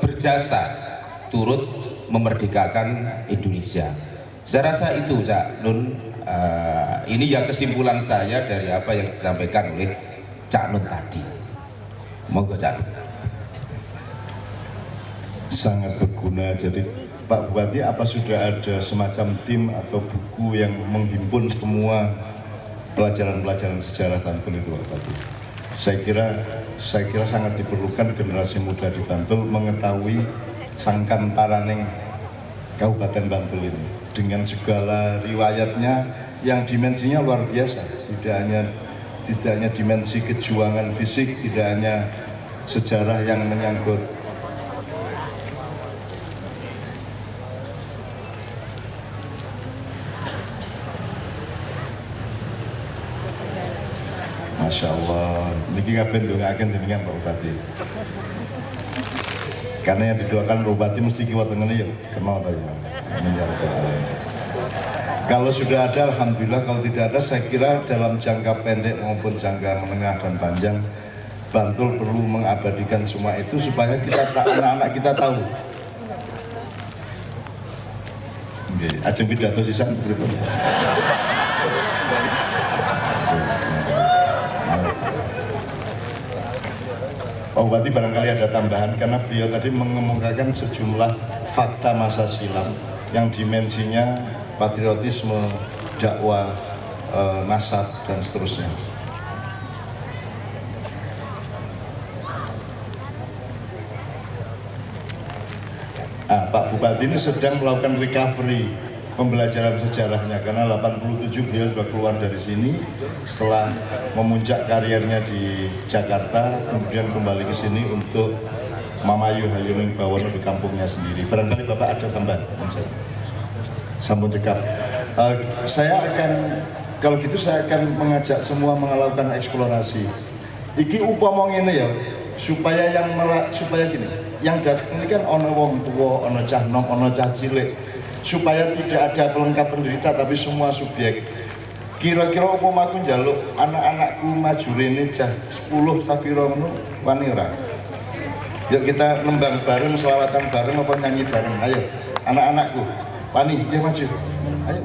berjasa turut memerdekakan Indonesia. Saya rasa itu, Cak Nun. Ini ya kesimpulan saya dari apa yang disampaikan oleh Cak Nun tadi. Monggo, Cak Nun. Sangat berguna. Jadi Pak Bupati, apa sudah ada semacam tim atau buku yang menghimpun semua pelajaran-pelajaran sejarah Bantul itu, Pak Bupati? Saya kira sangat diperlukan generasi muda di Bantul mengetahui sangkantaraning Kabupaten Bantul ini dengan segala riwayatnya yang dimensinya luar biasa. Tidak hanya dimensi kejuangan fisik, tidak hanya sejarah yang menyangkut Masya Allah, niki kabeh ndongaaken jenengan Pak Bupati. Karena yang didoakan Pak Bupati mesti kiwat ngene ya, kenal ta ya. Kalau sudah ada, alhamdulillah. Kalau tidak ada, saya kira dalam jangka pendek maupun jangka menengah dan panjang, Bantul perlu mengabadikan semua itu supaya anak-anak kita tahu. Nggih, ajeng pidato sisan pripun. Pak Bupati barangkali ada tambahan, karena beliau tadi mengemukakan sejumlah fakta masa silam yang dimensinya patriotisme, dakwah, nasab, dan seterusnya. Pak Bupati ini sedang melakukan recovery pembelajaran sejarahnya, karena 87 beliau sudah keluar dari sini setelah memuncak karirnya di Jakarta, kemudian kembali ke sini untuk mamayu hayuning bawono di kampungnya sendiri. Barangkali Bapak ada tambahan? Sampun cekap. Kalau gitu saya akan mengajak semua melakukan eksplorasi. Iki upama ngene ya, supaya gini, yang datang ini kan ono wong tua, ono cah nom, ono cah cilik, supaya tidak ada pelengkap penderita tapi semua subjek. Kira-kira umpamaku njaluk anak-anakku maju rene cah 10 sapira ngono wani ora? Yuk kita nembang bareng, selawatan bareng, apa nyanyi bareng. Ayo anak-anakku wani, ya maju. Ayo.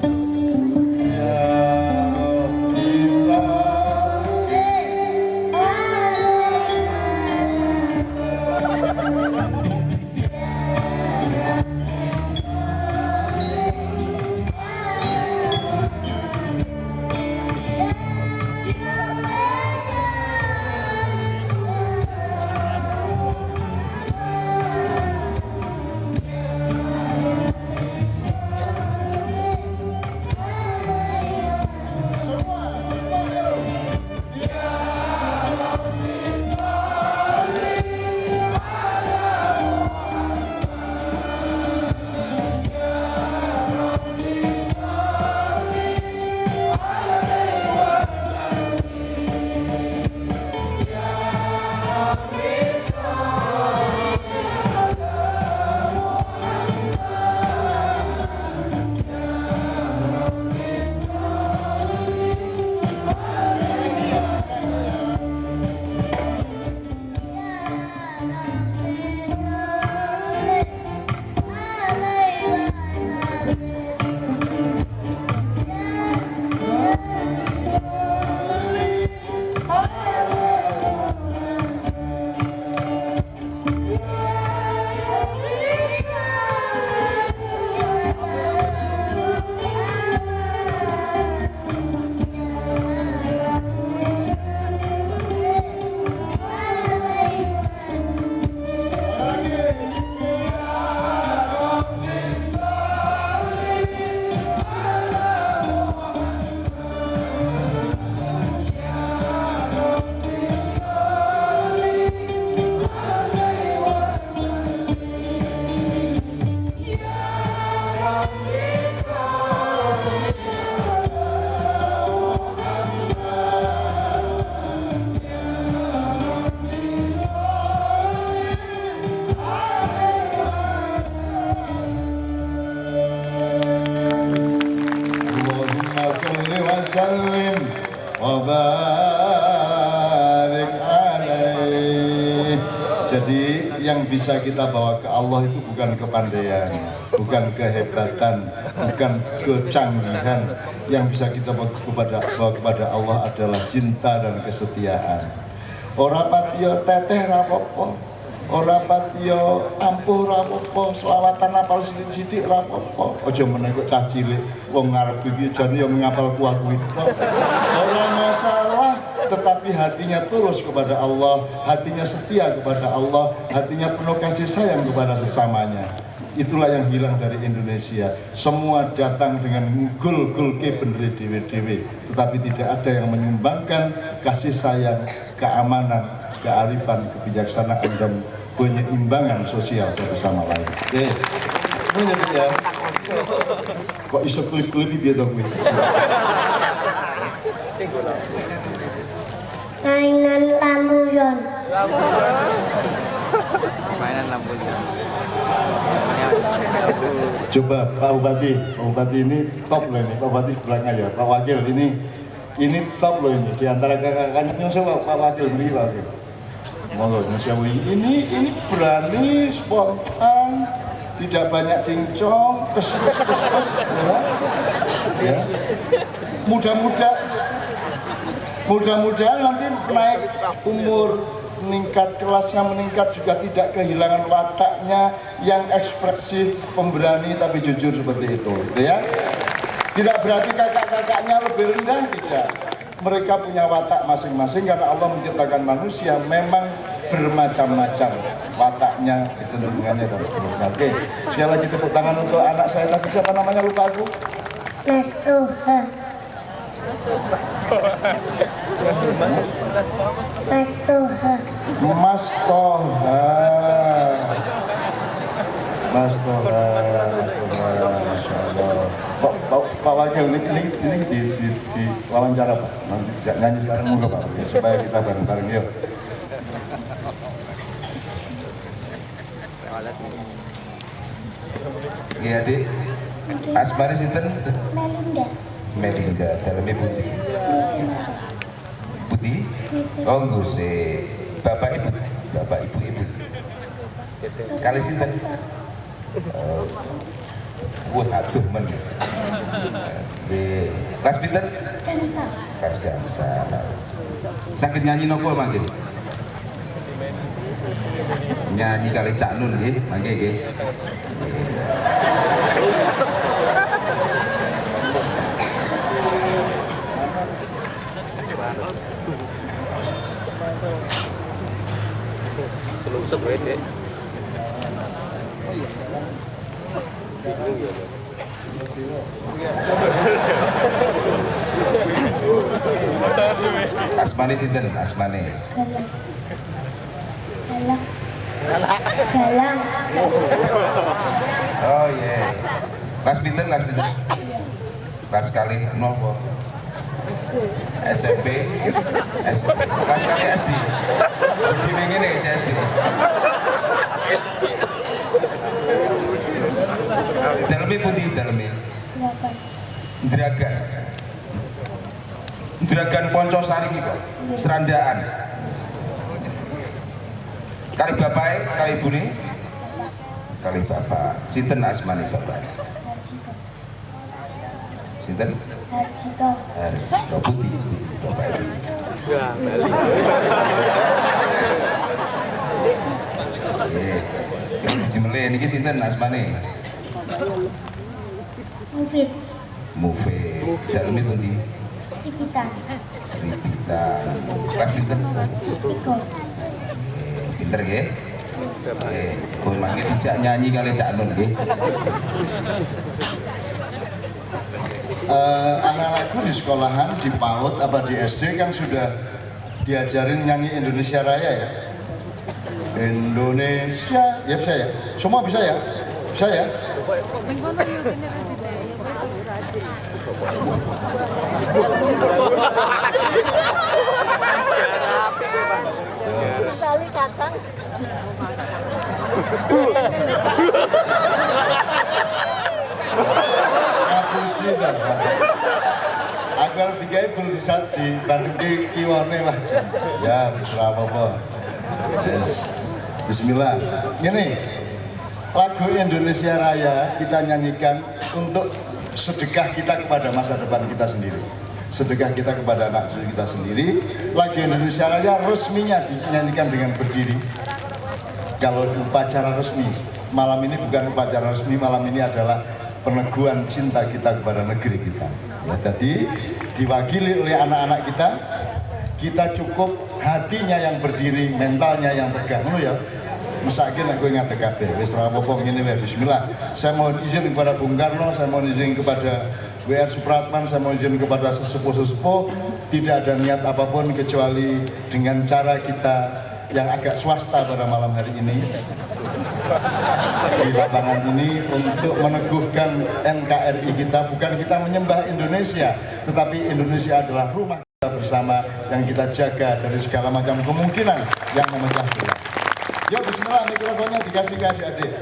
bisa kita bawa ke Allah itu bukan kepandaian, bukan kehebatan, bukan kecanggihan. Yang bisa kita bawa kepada Allah adalah cinta dan kesetiaan. Ora patiya teteh rapopo, ora patiya ampuh rapopo, selawatan apal sithik-sithik rapopo. Aja meneh kok cah cilik wong ngarep iki jane yo ngapal kuwi tok. Ora masalah, tetapi hatinya tulus kepada Allah, hatinya setia kepada Allah, hatinya penuh kasih sayang kepada sesamanya. Itulah yang hilang dari Indonesia. Semua datang dengan gul-gul ke bener dewe-dewe, tetapi tidak ada yang menyumbangkan kasih sayang, keamanan, kearifan, kebijaksanaan, dan penyeimbangan sosial satu sama lain. Oke, ini jadi ya. Kok iso klip-klip piye to kuwi? Mainan lampuyon. Mainan lampunya. Coba Pak Bupati ini top loh ini, Pak Bupati belakang aja, Pak Wakil ini top loh ini, di antara kakak-kakaknya nyusul Pak Wakil, beri Pak Wakil. Monggo nyusul ini berani, spontan, tidak banyak cincong, kes, ya. Mudah-mudahan nanti naik umur, meningkat, kelasnya meningkat, juga tidak kehilangan wataknya yang ekspresif, pemberani tapi jujur seperti itu, gitu ya. Tidak berarti kakak-kakaknya lebih rendah, tidak. Mereka punya watak masing-masing karena Allah menciptakan manusia memang bermacam-macam wataknya, kecenderungannya, dan seterusnya. Oke, sekali lagi tepuk tangan untuk anak saya tadi, siapa namanya lupa aku? Nastuha. Mas Toha. Mas Toha, Masya Allah. Pak Wakil, ini di wawancara Pak, nanti nyanyi sekarang monggo Pak, ya, supaya kita bareng-bareng yuk. Iya Dik, asmane sinten? Melinda. Melinda, dalamnya putih. Gusimata. Putih? Gusi. Oh Guse. Bapak ibu ibu. Kali sinten? Wah aduh men. Di kelas pinten? Kansa. Kelas Gansa. Sakit nyanyi nopo mangke? Nyanyi kali Cak Nun nggih, mangke nggih. Selusuk wede. Asmane sinten? Asmane. Galang. Oh iya. Kelas pinten? Kelas kali nopo? SMP, SD. Kelas kali SD. Budi ngene isi SD. Daleme pundi daleme? Jeragan Poncosari kok. Serandaan. Kali bapake, kali ibune? Kali bapak. Sinten asmane bapak? Sinten? Harsito Putih. Bapak itu. Nggih. Siji meneh niki sinten asmane? Mufid. Daleme pundi? Sripita. Kelas pinten? 3. Pinter nggih? Nggih. Pun mangke dijak nyanyi kali Cak Nun nggih. Anak-anakku di sekolahan, di PAUD apa di SD kan sudah diajarin nyanyi Indonesia Raya ya. Indonesia, ya bisa ya? Semua bisa ya? Bisa ya? Kali kacang. Ngapusi kan? Agar tiga ibu di banding kiwane wah. Ya, bisa apa-apa. Yes. Bismillah. Gini, lagu Indonesia Raya kita nyanyikan untuk sedekah kita kepada masa depan kita sendiri, sedekah kita kepada anak cucu kita sendiri. Lagu Indonesia Raya resminya dinyanyikan dengan berdiri. Kalau upacara resmi, malam ini bukan upacara resmi, malam ini adalah peneguhan cinta kita kepada negeri kita. Ya, jadi diwakili oleh anak-anak kita cukup hatinya yang berdiri, mentalnya yang tegak. Ya, mesakin aku ingat TKP. Wis ora apa-apa ngene wae. Bismillah. Saya mohon izin kepada Bung Karno, saya mohon izin kepada WR Supratman, saya mohon izin kepada sesepuh-sesepuh. Tidak ada niat apapun kecuali dengan cara kita yang agak swasta pada malam hari ini di lapangan ini untuk meneguhkan NKRI kita. Bukan kita menyembah Indonesia, tetapi Indonesia adalah rumah kita bersama yang kita jaga dari segala macam kemungkinan yang memecah belah. Yuk bismillah, mikrofonnya dikasih ke adik-adik.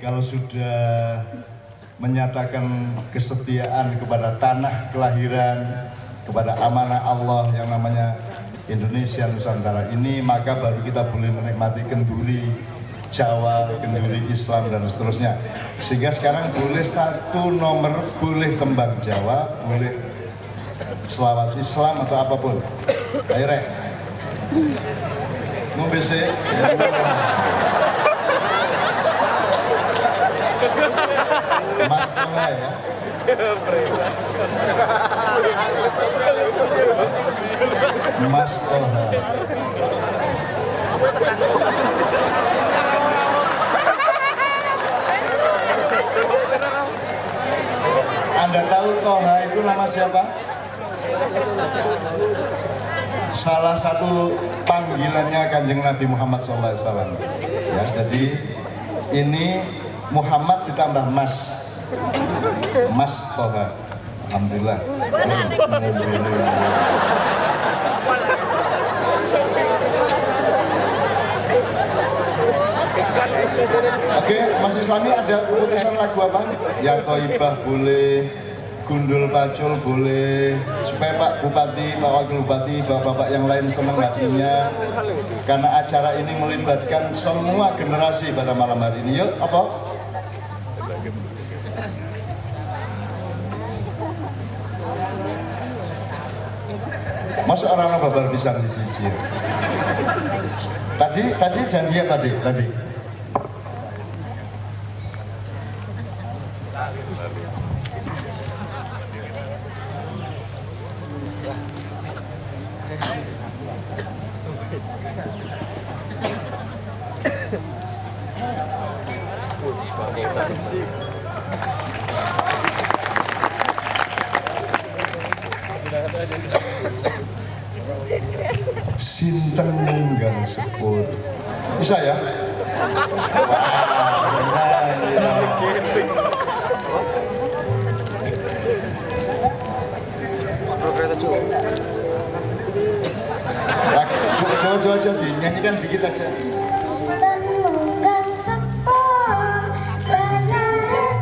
Kalau sudah menyatakan kesetiaan kepada tanah kelahiran, kepada amanah Allah yang namanya Indonesia Nusantara ini, maka baru kita boleh menikmati kenduri Jawa, kenduri Islam dan seterusnya. Sehingga sekarang boleh satu nomor, boleh tembang Jawa, boleh selawat Islam atau apapun. Ayo rek, ngombe sih. Mas Toha ya. Mas Toha. Anda tahu Toha itu nama siapa? Salah satu panggilannya Kanjeng Nabi Muhammad SAW. Ya, jadi ini Muhammad ditambah Mas Toha. Alhamdulillah. Oke, Mas Islami ada keputusan lagu apa? Ya Toibah boleh, Gundul Pacul boleh, supaya Pak Bupati, Pak Wakil Bupati, Bapak-bapak yang lain senang hatinya. Karena acara ini melibatkan semua generasi pada malam hari ini. Yuk, apa? Masa orang-orang babar pisang cicir. Tadi janji ya tadi. Sinten ninggal sepur. Bisa ya? Coba dinyanyikan dikit aja. Sinten mungkang sepon balaras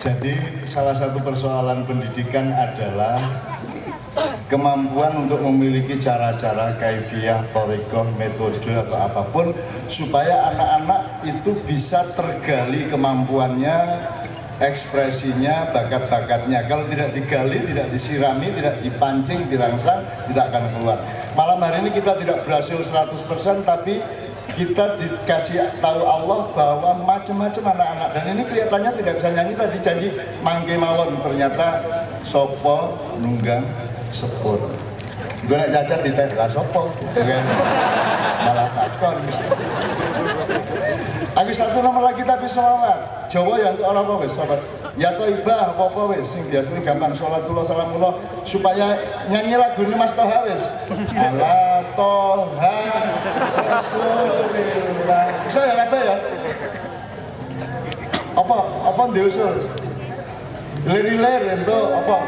Jadi salah satu persoalan pendidikan adalah kemampuan untuk memiliki cara-cara kaifiyah, thariqah, metode atau apapun supaya anak-anak itu bisa tergali kemampuannya, ekspresinya, bakat-bakatnya. Kalau tidak digali, tidak disirami, tidak dipancing, dirangsang, tidak akan keluar. Malam hari ini kita tidak berhasil 100%, tapi kita dikasih tahu Allah bahwa macam-macam anak-anak, dan ini kelihatannya tidak bisa nyanyi. Tadi janji mangke mawon, ternyata sopo nunggang sepur. Gue nak cacat di teh lah sopo, malah takon. Aku satu nomor lagi tapi sholawat Jawa ya untuk orang apa wis sobat. Ya Thaibah apa-apa wis sing biasanya gampang sholatullah salamullah supaya nyanyi lagu ini Mas Toha wis. Ala Toha Rasulillah. Saya apa ya? Apa diusul? Lir-lir itu apa?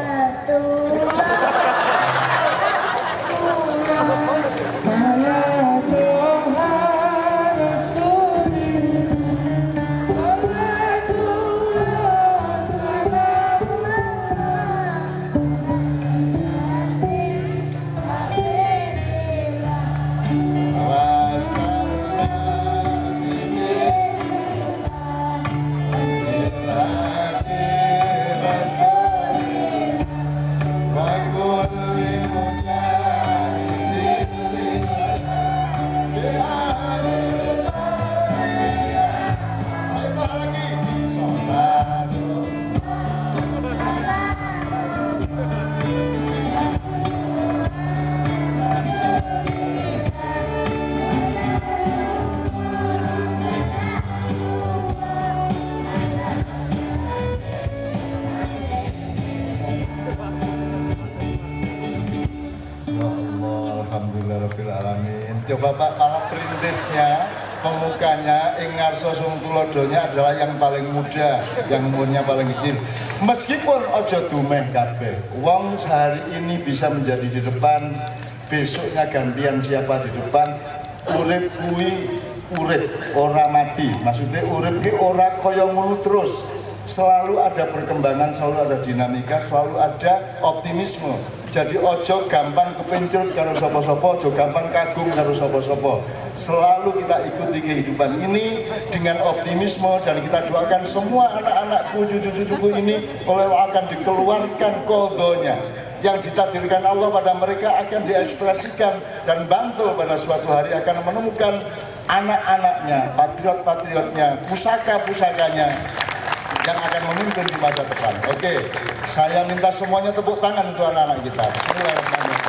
Coba Pak, malah perintisnya, pemukanya, Ingarso Sungtulodonya adalah yang paling muda, yang umurnya paling kecil. Meskipun ojo dumeh kabeh, wong sehari ini bisa menjadi di depan, besoknya gantian siapa di depan. Urip kuwi urip, ora mati. Maksudnya urip kuwi ora kaya ngono terus. Selalu ada perkembangan, selalu ada dinamika, selalu ada optimisme. Jadi ojo gampang kepencut karo sapa-sapa, ojo gampang kagum karo sapa-sapa. Selalu kita ikuti kehidupan ini dengan optimisme, dan kita doakan semua anak-anakku, cucu-cucuku ini oleh akan dikeluarkan qadhonya. Yang ditakdirkan Allah pada mereka akan diekspresikan, dan bantul pada suatu hari akan menemukan anak-anaknya, patriot-patriotnya, pusaka-pusakanya yang akan memimpin di masa depan. Oke, saya minta semuanya tepuk tangan untuk anak-anak kita. Bismillahirrahmanirrahim.